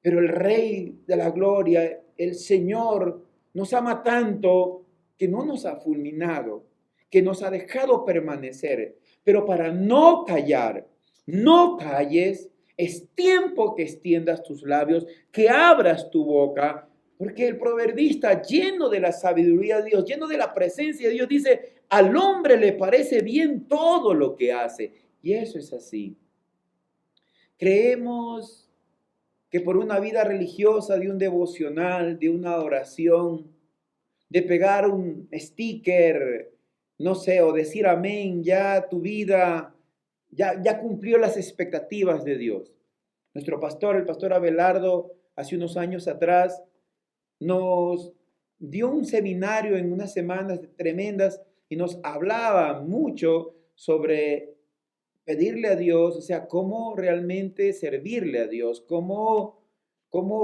Pero el Rey de la Gloria, el Señor, nos ama tanto que no nos ha fulminado, que nos ha dejado permanecer. Pero para no callar, no calles, es tiempo que extiendas tus labios, que abras tu boca, porque el proverbista, lleno de la sabiduría de Dios, lleno de la presencia de Dios, dice, al hombre le parece bien todo lo que hace. Y eso es así. Creemos que por una vida religiosa, de un devocional, de una oración, de pegar un sticker, no sé, o decir amén, ya tu vida ya cumplió las expectativas de Dios. Nuestro pastor, el pastor Abelardo, hace unos años atrás, nos dio un seminario en unas semanas tremendas y nos hablaba mucho sobre pedirle a Dios, o sea, cómo realmente servirle a Dios, cómo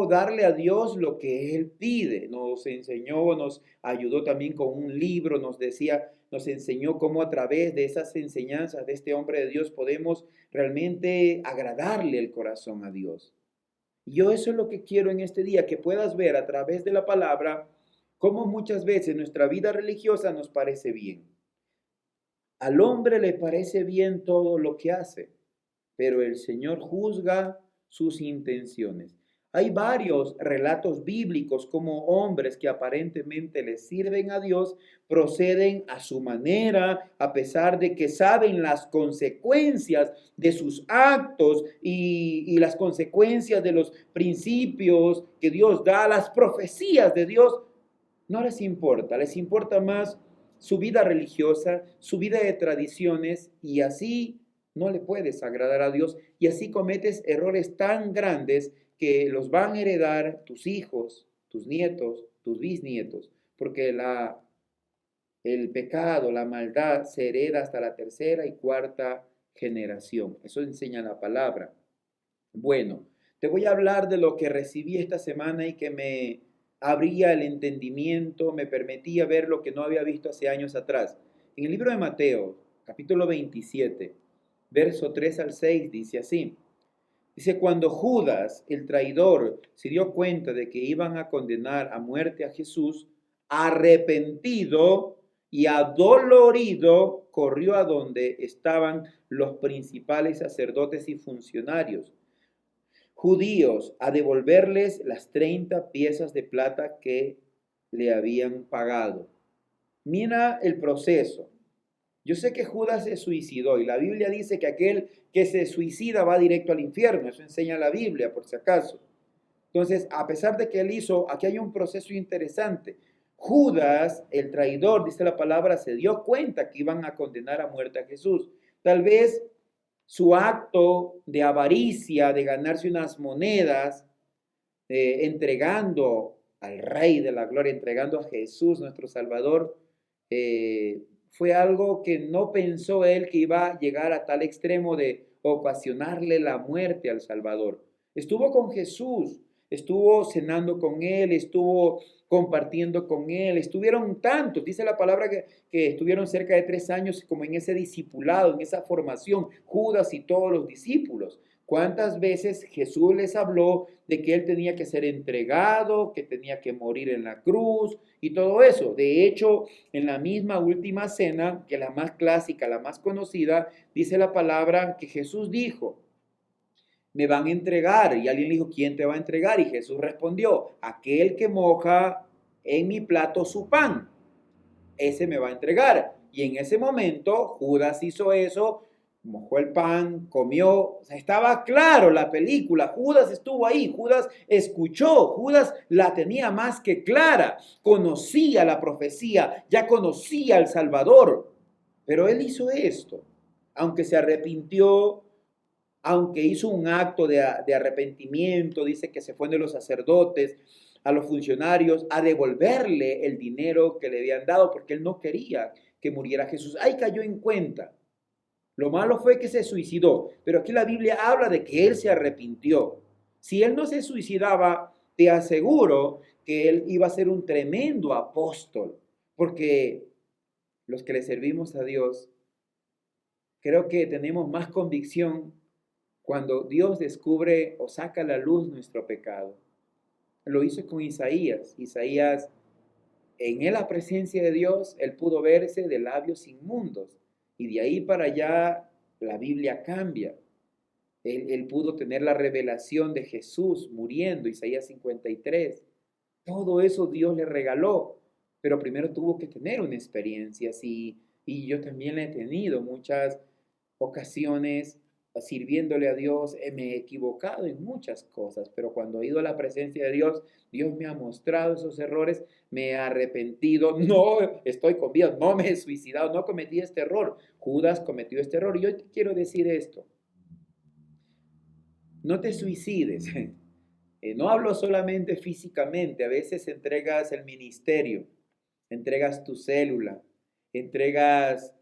darle a Dios lo que Él pide. Nos enseñó, nos ayudó también con un libro, nos enseñó cómo a través de esas enseñanzas de este hombre de Dios podemos realmente agradarle el corazón a Dios. Y yo eso es lo que quiero en este día, que puedas ver a través de la palabra cómo muchas veces nuestra vida religiosa nos parece bien. Al hombre le parece bien todo lo que hace, pero el Señor juzga sus intenciones. Hay varios relatos bíblicos como hombres que aparentemente les sirven a Dios, proceden a su manera, a pesar de que saben las consecuencias de sus actos y las consecuencias de los principios que Dios da, las profecías de Dios. No les importa más su vida religiosa, su vida de tradiciones, y así no le puedes agradar a Dios, y así cometes errores tan grandes que los van a heredar tus hijos, tus nietos, tus bisnietos, porque el pecado, la maldad se hereda hasta la tercera y cuarta generación. Eso enseña la palabra. Bueno, te voy a hablar de lo que recibí esta semana y que me abría el entendimiento, me permitía ver lo que no había visto hace años atrás. En el libro de Mateo, capítulo 27, verso 3 al 6, dice así. Dice, cuando Judas, el traidor, se dio cuenta de que iban a condenar a muerte a Jesús, arrepentido y adolorido, corrió a donde estaban los principales sacerdotes y funcionarios judíos a devolverles las 30 piezas de plata que le habían pagado. Mira el proceso. Yo sé que Judas se suicidó y la Biblia dice que aquel que se suicida va directo al infierno. Eso enseña la Biblia, por si acaso. Entonces, a pesar de que él hizo, aquí hay un proceso interesante. Judas, el traidor, dice la palabra, se dio cuenta que iban a condenar a muerte a Jesús. Tal vez su acto de avaricia, de ganarse unas monedas, entregando al Rey de la Gloria, entregando a Jesús, nuestro Salvador, fue algo que no pensó él que iba a llegar a tal extremo de ocasionarle la muerte al Salvador. Estuvo con Jesús, estuvo cenando con él, estuvo compartiendo con él, estuvieron tantos, dice la palabra que estuvieron cerca de 3 años como en ese discipulado, en esa formación, Judas y todos los discípulos. ¿Cuántas veces Jesús les habló de que él tenía que ser entregado, que tenía que morir en la cruz y todo eso? De hecho, en la misma última cena, que la más clásica, la más conocida, dice la palabra que Jesús dijo, me van a entregar. Y alguien le dijo, ¿quién te va a entregar? Y Jesús respondió, aquel que moja en mi plato su pan, ese me va a entregar. Y en ese momento Judas hizo eso, mojó el pan, comió. O sea, estaba claro la película. Judas estuvo ahí, Judas escuchó, Judas la tenía más que clara. Conocía la profecía, ya conocía al Salvador. Pero él hizo esto, aunque se arrepintió, aunque hizo un acto de arrepentimiento, dice que se fue de los sacerdotes a los funcionarios a devolverle el dinero que le habían dado porque él no quería que muriera Jesús. Ahí cayó en cuenta. Lo malo fue que se suicidó, pero aquí la Biblia habla de que él se arrepintió. Si él no se suicidaba, te aseguro que él iba a ser un tremendo apóstol, porque los que le servimos a Dios, creo que tenemos más convicción cuando Dios descubre o saca a la luz nuestro pecado. Lo hizo con Isaías. Isaías, en la presencia de Dios, él pudo verse de labios inmundos. Y de ahí para allá la Biblia cambia. Él pudo tener la revelación de Jesús muriendo, Isaías 53. Todo eso Dios le regaló. Pero primero tuvo que tener una experiencia así. Y yo también la he tenido muchas ocasiones. Sirviéndole a Dios, me he equivocado en muchas cosas, pero cuando he ido a la presencia de Dios, Dios me ha mostrado esos errores, me he arrepentido, no estoy con vida, no me he suicidado, no cometí este error. Judas cometió este error y yo te quiero decir esto, no te suicides. No hablo solamente físicamente, a veces entregas el ministerio, entregas tu célula, entregas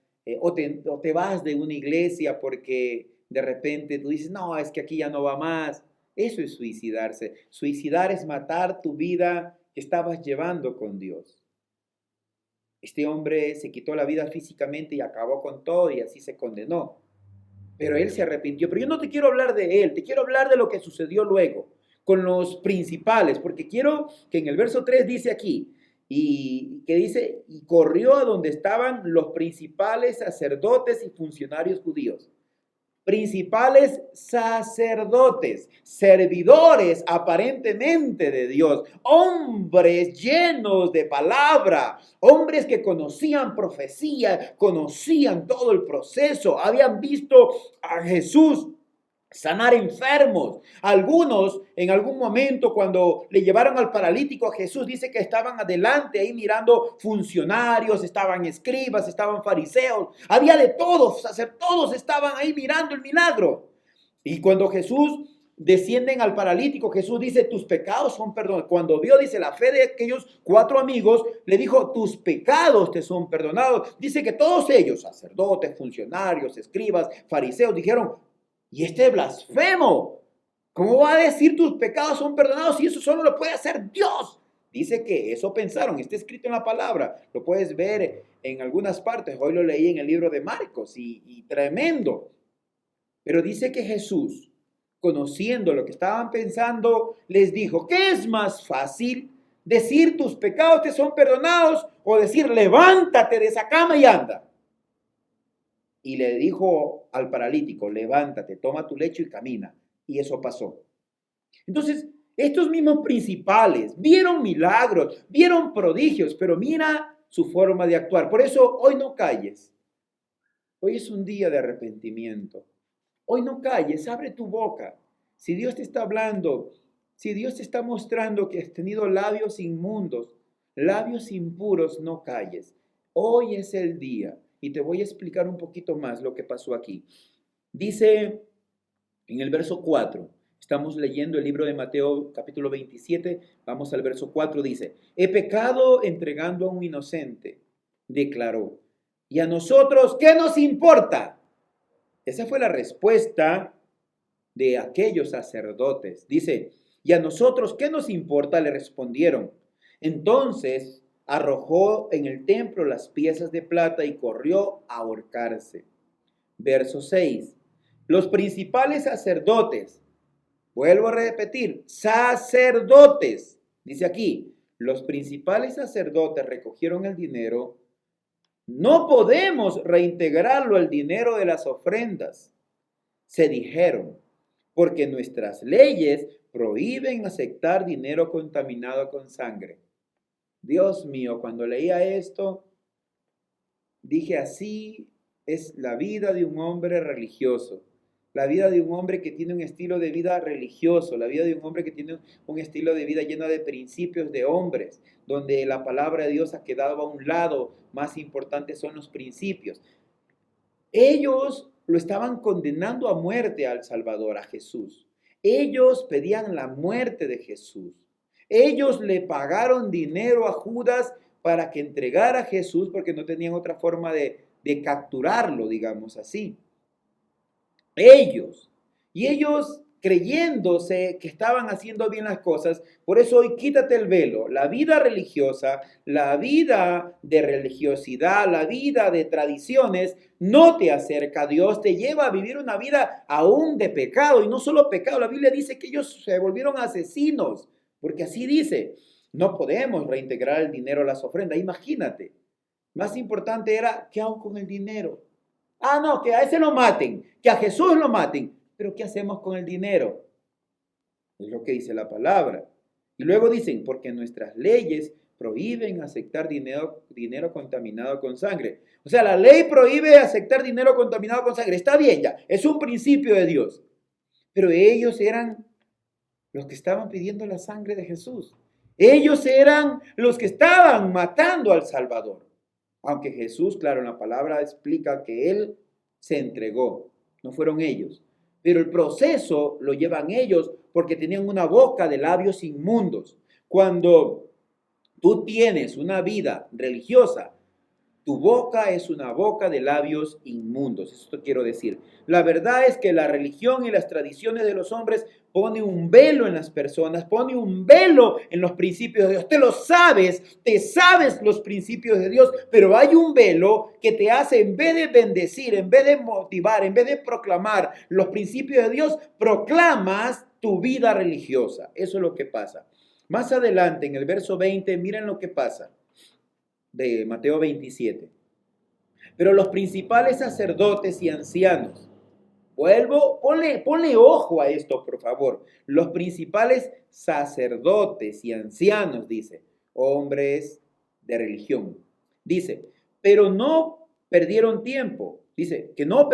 o te vas de una iglesia porque de repente tú dices, no, es que aquí ya no va más. Eso es suicidarse. Suicidar es matar tu vida que estabas llevando con Dios. Este hombre se quitó la vida físicamente y acabó con todo y así se condenó. Pero él se arrepintió. Pero yo no te quiero hablar de él, te quiero hablar de lo que sucedió luego con los principales, porque quiero que en el verso 3 dice aquí, y que dice, y corrió a donde estaban los principales sacerdotes y funcionarios judíos. principales sacerdotes, servidores aparentemente de Dios, hombres llenos de palabra, hombres que conocían profecía, conocían todo el proceso, habían visto a Jesús sanar enfermos. Algunos en algún momento cuando le llevaron al paralítico a Jesús, dice que estaban adelante ahí mirando funcionarios, estaban escribas, estaban fariseos, había de todos, todos estaban ahí mirando el milagro. Y cuando Jesús descienden al paralítico, Jesús dice, tus pecados son perdonados. Cuando vio, dice, la fe de aquellos 4 amigos, le dijo, tus pecados te son perdonados. Dice que todos ellos, sacerdotes, funcionarios, escribas, fariseos, dijeron, y este blasfemo, ¿cómo va a decir tus pecados son perdonados si eso solo lo puede hacer Dios? Dice que eso pensaron, está escrito en la palabra, lo puedes ver en algunas partes, hoy lo leí en el libro de Marcos y tremendo. Pero dice que Jesús, conociendo lo que estaban pensando, les dijo, ¿qué es más fácil? ¿Decir tus pecados te son perdonados o decir levántate de esa cama y anda? Y le dijo al paralítico, levántate, toma tu lecho y camina. Y eso pasó. Entonces, estos mismos principales vieron milagros, vieron prodigios, pero mira su forma de actuar. Por eso, hoy no calles. Hoy es un día de arrepentimiento. Hoy no calles, abre tu boca. Si Dios te está hablando, si Dios te está mostrando que has tenido labios inmundos, labios impuros, no calles. Hoy es el día. Y te voy a explicar un poquito más lo que pasó aquí. Dice en el verso 4, estamos leyendo el libro de Mateo capítulo 27, vamos al verso 4, dice, he pecado entregando a un inocente, declaró. ¿Y a nosotros qué nos importa? Esa fue la respuesta de aquellos sacerdotes. Dice, ¿y a nosotros qué nos importa? Le respondieron. Entonces arrojó en el templo las piezas de plata y corrió a ahorcarse. Verso 6. Los principales sacerdotes, vuelvo a repetir, sacerdotes, dice aquí, los principales sacerdotes recogieron el dinero. No podemos reintegrarlo al dinero de las ofrendas, se dijeron, porque nuestras leyes prohíben aceptar dinero contaminado con sangre. Dios mío, cuando leía esto, dije, así es la vida de un hombre religioso, la vida de un hombre que tiene un estilo de vida religioso, la vida de un hombre que tiene un estilo de vida lleno de principios de hombres, donde la palabra de Dios ha quedado a un lado, más importantes son los principios. Ellos lo estaban condenando a muerte al Salvador, a Jesús. Ellos pedían la muerte de Jesús. Ellos le pagaron dinero a Judas para que entregara a Jesús porque no tenían otra forma de capturarlo, digamos así. Ellos creyéndose que estaban haciendo bien las cosas, por eso hoy quítate el velo. La vida religiosa, la vida de religiosidad, la vida de tradiciones no te acerca a Dios, te lleva a vivir una vida aún de pecado y no solo pecado. La Biblia dice que ellos se volvieron asesinos. Porque así dice, no podemos reintegrar el dinero a las ofrendas. Imagínate, más importante era, ¿qué hago con el dinero? Ah, no, que a ese lo maten, que a Jesús lo maten. Pero ¿qué hacemos con el dinero? Es lo que dice la palabra. Y luego dicen, porque nuestras leyes prohíben aceptar dinero contaminado con sangre. O sea, la ley prohíbe aceptar dinero contaminado con sangre. Está bien ya, es un principio de Dios. Pero ellos eran los que estaban pidiendo la sangre de Jesús. Ellos eran los que estaban matando al Salvador. Aunque Jesús, claro, en la palabra explica que Él se entregó. No fueron ellos. Pero el proceso lo llevan ellos porque tenían una boca de labios inmundos. Cuando tú tienes una vida religiosa, tu boca es una boca de labios inmundos. Eso quiero decir. La verdad es que la religión y las tradiciones de los hombres pone un velo en las personas, pone un velo en los principios de Dios. Te lo sabes, te sabes los principios de Dios, pero hay un velo que te hace, en vez de bendecir, en vez de motivar, en vez de proclamar los principios de Dios, proclamas tu vida religiosa. Eso es lo que pasa. Más adelante, en el verso 20, miren lo que pasa. De Mateo 27. Pero los principales sacerdotes y ancianos Vuelvo, ponle ojo a esto, por favor. Los principales sacerdotes y ancianos, dice, hombres de religión. Dice, pero no perdieron tiempo. Dice, que no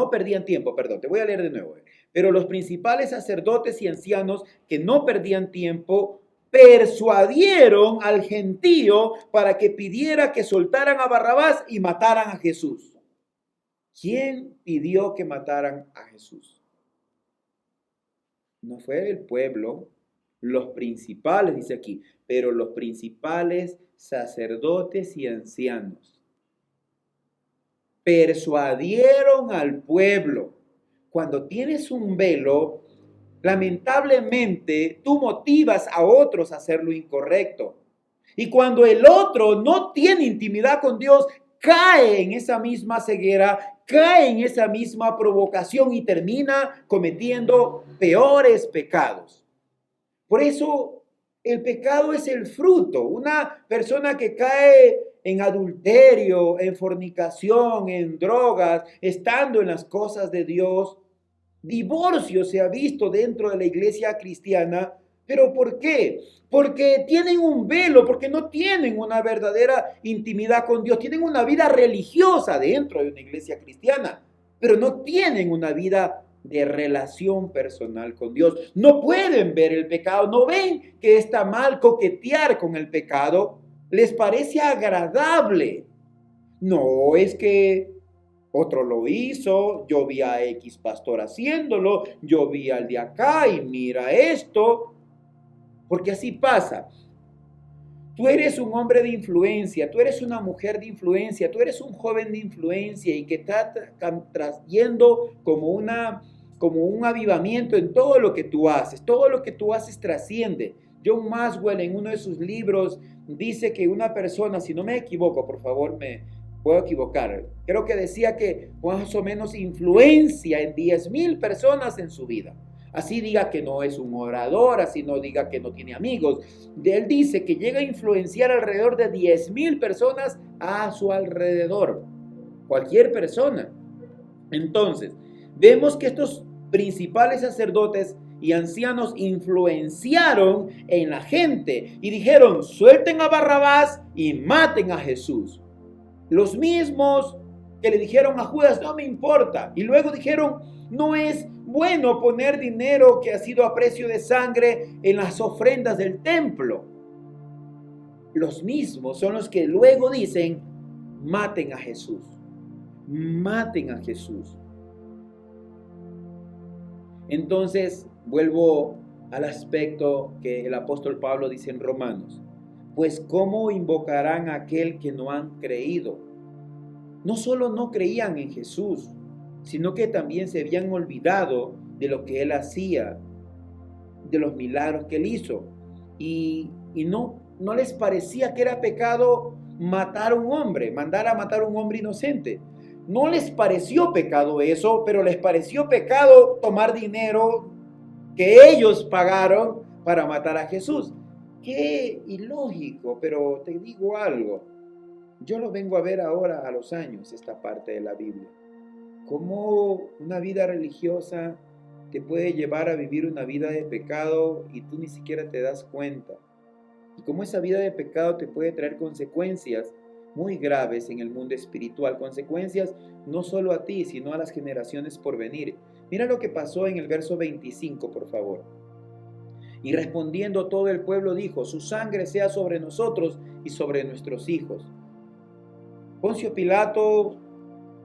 perdían tiempo, perdón, te voy a leer de nuevo. Pero los principales sacerdotes y ancianos que no perdían tiempo persuadieron al gentío para que pidiera que soltaran a Barrabás y mataran a Jesús. ¿Quién pidió que mataran a Jesús? No fue el pueblo, los principales, dice aquí, pero los principales sacerdotes y ancianos persuadieron al pueblo. Cuando tienes un velo, lamentablemente tú motivas a otros a hacer lo incorrecto. Y cuando el otro no tiene intimidad con Dios, cae en esa misma ceguera, cae en esa misma provocación y termina cometiendo peores pecados. Por eso el pecado es el fruto. Una persona que cae en adulterio, en fornicación, en drogas, estando en las cosas de Dios, divorcio se ha visto dentro de la iglesia cristiana. ¿Pero por qué? Porque tienen un velo, porque no tienen una verdadera intimidad con Dios. Tienen una vida religiosa dentro de una iglesia cristiana, pero no tienen una vida de relación personal con Dios. No pueden ver el pecado, no ven que está mal coquetear con el pecado. Les parece agradable. No, es que otro lo hizo, yo vi a X pastor haciéndolo, yo vi al de acá y mira esto. Porque así pasa. Tú eres un hombre de influencia, tú eres una mujer de influencia, tú eres un joven de influencia y que está trayendo como un avivamiento en todo lo que tú haces. Todo lo que tú haces trasciende. John Maxwell en uno de sus libros dice que una persona, si no me equivoco, por favor, me puedo equivocar, creo que decía que más o menos influencia en 10,000 personas en su vida. Así diga que no es un orador, así no diga que no tiene amigos. Él dice que llega a influenciar alrededor de 10,000 personas a su alrededor. Cualquier persona. Entonces, vemos que estos principales sacerdotes y ancianos influenciaron en la gente y dijeron, suelten a Barrabás y maten a Jesús. Los mismos que le dijeron a Judas, no me importa. Y luego dijeron, no es bueno poner dinero que ha sido a precio de sangre en las ofrendas del templo. Los mismos son los que luego dicen, maten a Jesús. Maten a Jesús. Entonces, vuelvo al aspecto que el apóstol Pablo dice en Romanos. Pues, ¿cómo invocarán a aquel que no han creído? No solo no creían en Jesús, sino que también se habían olvidado de lo que Él hacía, de los milagros que Él hizo. Y no les parecía que era pecado matar a un hombre, mandar a matar a un hombre inocente. No les pareció pecado eso, pero les pareció pecado tomar dinero que ellos pagaron para matar a Jesús. Qué ilógico, pero te digo algo. Yo lo vengo a ver ahora a los años, esta parte de la Biblia. Cómo una vida religiosa te puede llevar a vivir una vida de pecado y tú ni siquiera te das cuenta. Y cómo esa vida de pecado te puede traer consecuencias muy graves en el mundo espiritual. Consecuencias no solo a ti, sino a las generaciones por venir. Mira lo que pasó en el verso 25, por favor. Y respondiendo todo el pueblo dijo, su sangre sea sobre nosotros y sobre nuestros hijos. Poncio Pilato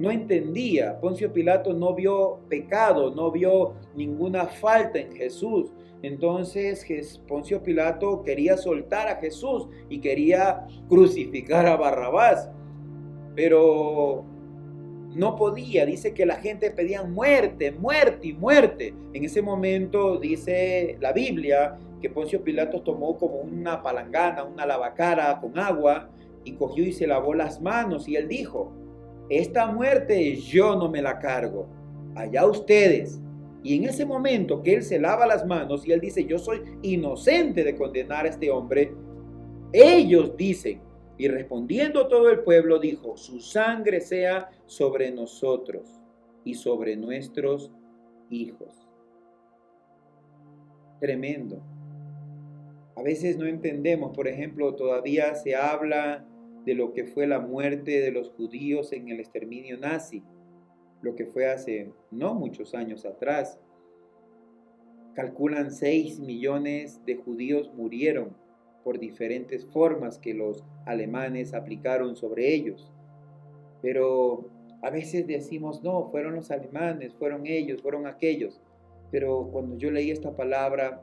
no entendía, Poncio Pilato no vio pecado, no vio ninguna falta en Jesús. Entonces Poncio Pilato quería soltar a Jesús y quería crucificar a Barrabás, pero no podía. Dice que la gente pedía muerte, muerte y muerte. En ese momento dice la Biblia que Poncio Pilato tomó como una palangana, una lavacara con agua y cogió y se lavó las manos y él dijo, esta muerte yo no me la cargo, allá ustedes. Y en ese momento que él se lava las manos y él dice, yo soy inocente de condenar a este hombre, ellos dicen, y respondiendo todo el pueblo dijo, su sangre sea sobre nosotros y sobre nuestros hijos. Tremendo. A veces no entendemos, por ejemplo, todavía se habla de lo que fue la muerte de los judíos en el exterminio nazi, lo que fue hace no muchos años atrás. Calculan 6 millones de judíos murieron por diferentes formas que los alemanes aplicaron sobre ellos. Pero a veces decimos, no, fueron los alemanes, fueron ellos, fueron aquellos. Pero cuando yo leí esta palabra,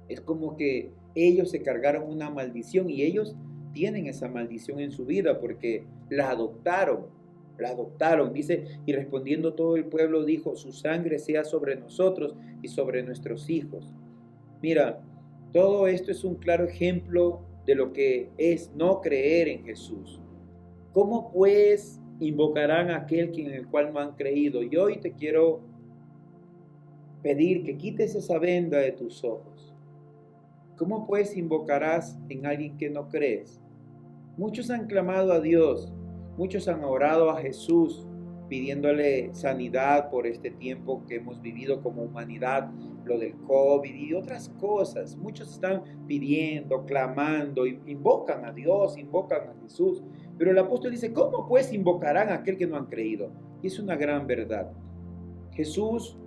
es como que ellos se cargaron una maldición y ellos tienen esa maldición en su vida porque la adoptaron, dice, y respondiendo todo el pueblo dijo, su sangre sea sobre nosotros y sobre nuestros hijos. Mira, todo esto es un claro ejemplo de lo que es no creer en Jesús. ¿Cómo pues invocarán a aquel en el cual no han creído? Y hoy te quiero pedir que quites esa venda de tus ojos. ¿Cómo pues invocarás en alguien que no crees? Muchos han clamado a Dios, muchos han orado a Jesús pidiéndole sanidad por este tiempo que hemos vivido como humanidad, lo del COVID y otras cosas. Muchos están pidiendo, clamando, invocan a Dios, invocan a Jesús. Pero el apóstol dice, ¿cómo pues invocarán a aquel que no han creído? Y es una gran verdad. Jesús,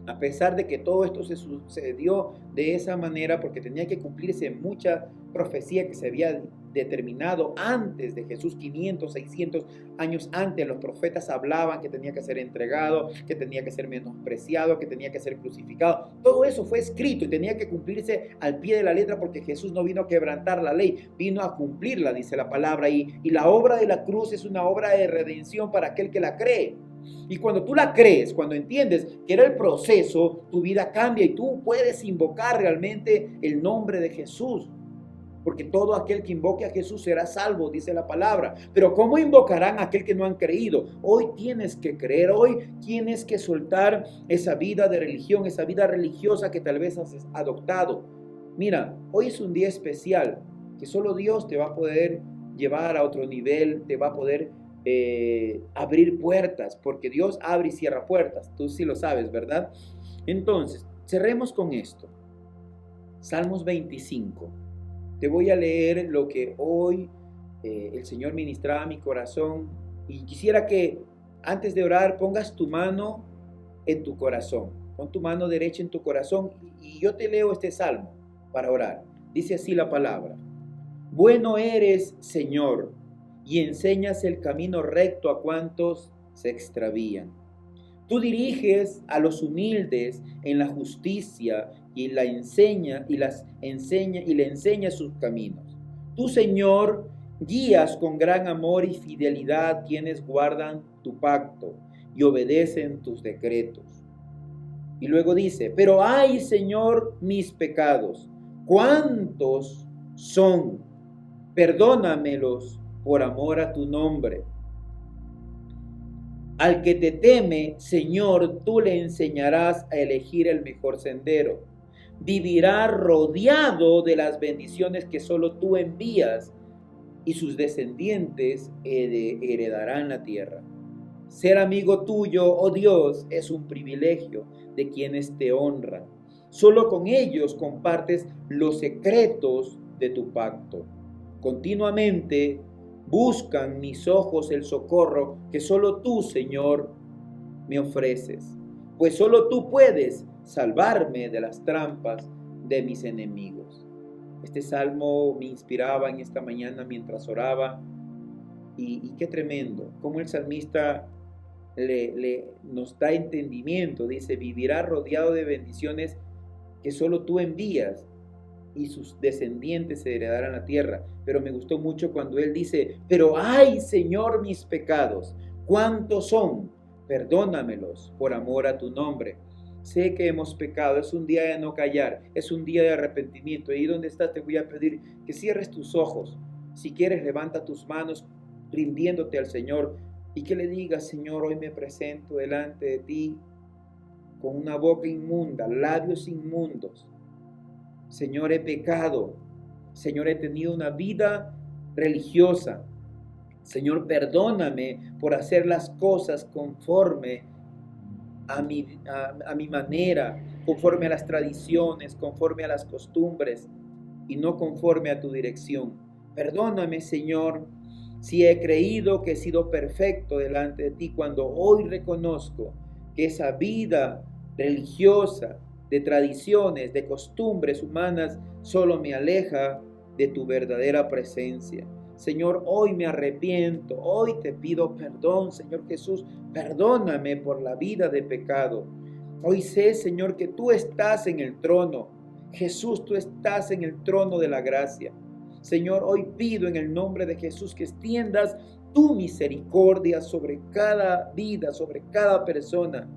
a pesar de que todo esto se sucedió de esa manera, porque tenía que cumplirse mucha profecía que se había determinado antes de Jesús, 500, 600 años antes, los profetas hablaban que tenía que ser entregado, que tenía que ser menospreciado, que tenía que ser crucificado. Todo eso fue escrito y tenía que cumplirse al pie de la letra porque Jesús no vino a quebrantar la ley, vino a cumplirla, dice la palabra. Y la obra de la cruz es una obra de redención para aquel que la cree. Y cuando tú la crees, cuando entiendes que era el proceso, tu vida cambia y tú puedes invocar realmente el nombre de Jesús. Porque todo aquel que invoque a Jesús será salvo, dice la palabra. Pero ¿cómo invocarán a aquel que no han creído? Hoy tienes que creer, hoy tienes que soltar esa vida de religión, esa vida religiosa que tal vez has adoptado. Mira, hoy es un día especial que solo Dios te va a poder llevar a otro nivel, te va a poder abrir puertas, porque Dios abre y cierra puertas. Tú sí lo sabes, ¿verdad? Entonces, cerremos con esto. Salmos 25. Te voy a leer lo que hoy el Señor ministraba a mi corazón y quisiera que antes de orar pongas tu mano en tu corazón. Pon tu mano derecha en tu corazón y yo te leo este salmo para orar. Dice así la palabra. Bueno eres, Señor, y enseñas el camino recto a cuantos se extravían. Tú diriges a los humildes en la justicia y le enseña sus caminos. Tú, Señor, guías con gran amor y fidelidad quienes guardan tu pacto y obedecen tus decretos. Y luego dice, pero ay, Señor, mis pecados, ¿cuántos son? Perdónamelos por amor a tu nombre. Al que te teme, Señor, tú le enseñarás a elegir el mejor sendero. Vivirá rodeado de las bendiciones que solo tú envías y sus descendientes heredarán la tierra. Ser amigo tuyo, oh Dios, es un privilegio de quienes te honran. Solo con ellos compartes los secretos de tu pacto. Continuamente buscan mis ojos el socorro que solo tú, Señor, me ofreces, pues solo tú puedes salvarme de las trampas de mis enemigos. Este salmo me inspiraba en esta mañana mientras oraba y qué tremendo, cómo el salmista nos da entendimiento, dice, vivirá rodeado de bendiciones que solo tú envías y sus descendientes se heredarán la tierra. Pero me gustó mucho cuando él dice, pero ay, Señor, mis pecados, ¿cuántos son? Perdónamelos por amor a tu nombre. Sé que hemos pecado, es un día de no callar, es un día de arrepentimiento. Ahí donde estás te voy a pedir que cierres tus ojos. Si quieres, levanta tus manos rindiéndote al Señor y que le digas, Señor, hoy me presento delante de ti con una boca inmunda, labios inmundos. Señor, he pecado. Señor, he tenido una vida religiosa. Señor, perdóname por hacer las cosas conforme a mi manera, conforme a las tradiciones, conforme a las costumbres y no conforme a tu dirección. Perdóname, Señor, si he creído que he sido perfecto delante de ti, cuando hoy reconozco que esa vida religiosa, de tradiciones, de costumbres humanas, solo me aleja de tu verdadera presencia. Señor, hoy me arrepiento, hoy te pido perdón, Señor Jesús, perdóname por la vida de pecado. Hoy sé, Señor, que tú estás en el trono. Jesús, tú estás en el trono de la gracia. Señor, hoy pido en el nombre de Jesús que extiendas tu misericordia sobre cada vida, sobre cada persona.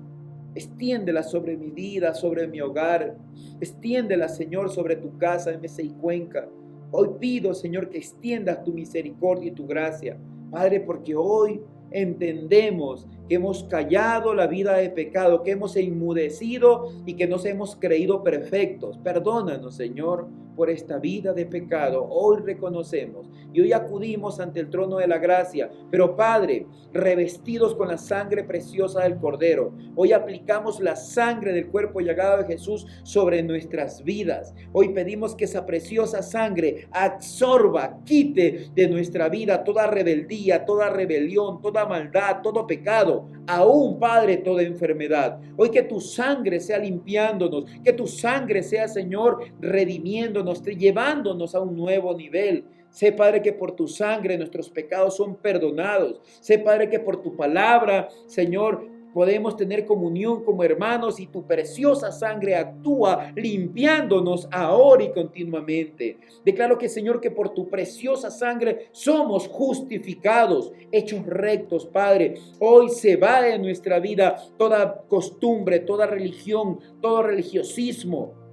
Extiéndela sobre mi vida, sobre mi hogar. Extiéndela, Señor, sobre tu casa, MCI Cuenca. Hoy pido, Señor, que extiendas tu misericordia y tu gracia. Padre, porque hoy entendemos que hemos callado la vida de pecado, que hemos enmudecido y que nos hemos creído perfectos. Perdónanos, Señor, por esta vida de pecado. Hoy reconocemos y hoy acudimos ante el trono de la gracia. Pero Padre, revestidos con la sangre preciosa del Cordero, hoy aplicamos la sangre del cuerpo llagado de Jesús sobre nuestras vidas. Hoy pedimos que esa preciosa sangre absorba, quite de nuestra vida toda rebeldía, toda rebelión, toda maldad, todo pecado, aún, Padre, toda enfermedad. Hoy que tu sangre sea limpiándonos, que tu sangre sea, Señor, redimiéndonos, llevándonos a un nuevo nivel. Sé, Padre, que por tu sangre nuestros pecados son perdonados. Sé, Padre, que por tu palabra, Señor, podemos tener comunión como hermanos y tu preciosa sangre actúa limpiándonos ahora y continuamente. Declaro que, Señor, que por tu preciosa sangre somos justificados, hechos rectos, Padre. Hoy se va de nuestra vida toda costumbre, toda religión, todo religiosismo,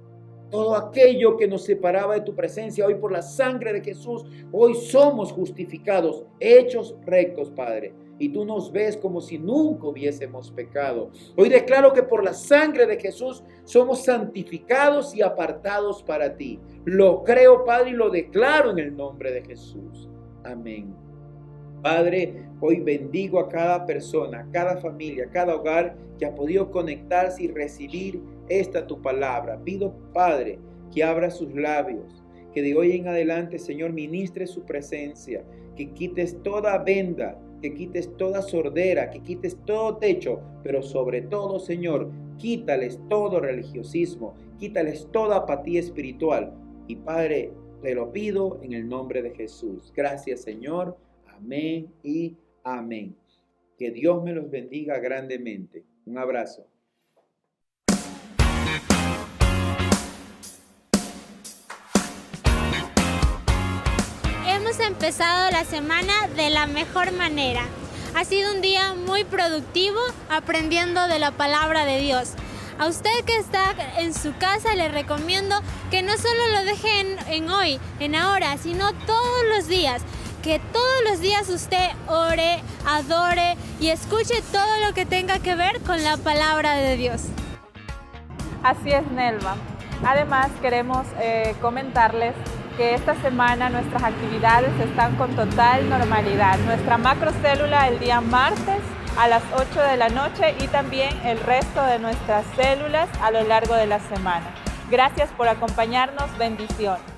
todo aquello que nos separaba de tu presencia. Hoy por la sangre de Jesús, hoy somos justificados, hechos rectos, Padre. Y tú nos ves como si nunca hubiésemos pecado. Hoy declaro que por la sangre de Jesús somos santificados y apartados para ti. Lo creo, Padre, y lo declaro en el nombre de Jesús. Amén. Padre, hoy bendigo a cada persona, a cada familia, a cada hogar que ha podido conectarse y recibir esta tu palabra. Pido, Padre, que abra sus labios, que de hoy en adelante, Señor, ministre su presencia, que quites toda venda, que quites toda sordera, que quites todo techo, pero sobre todo, Señor, quítales todo religiosismo, quítales toda apatía espiritual. Y Padre, te lo pido en el nombre de Jesús. Gracias, Señor. Amén y amén. Que Dios me los bendiga grandemente. Un abrazo. Hemos empezado la semana de la mejor manera. Ha sido un día muy productivo aprendiendo de la palabra de Dios. A usted que está en su casa le recomiendo que no solo lo deje en hoy, en ahora, sino todos los días. Que todos los días usted ore, adore y escuche todo lo que tenga que ver con la palabra de Dios. Así es, Nelva. Además, queremos comentarles que esta semana nuestras actividades están con total normalidad. Nuestra macrocélula el día martes a las 8 de la noche y también el resto de nuestras células a lo largo de la semana. Gracias por acompañarnos. Bendiciones.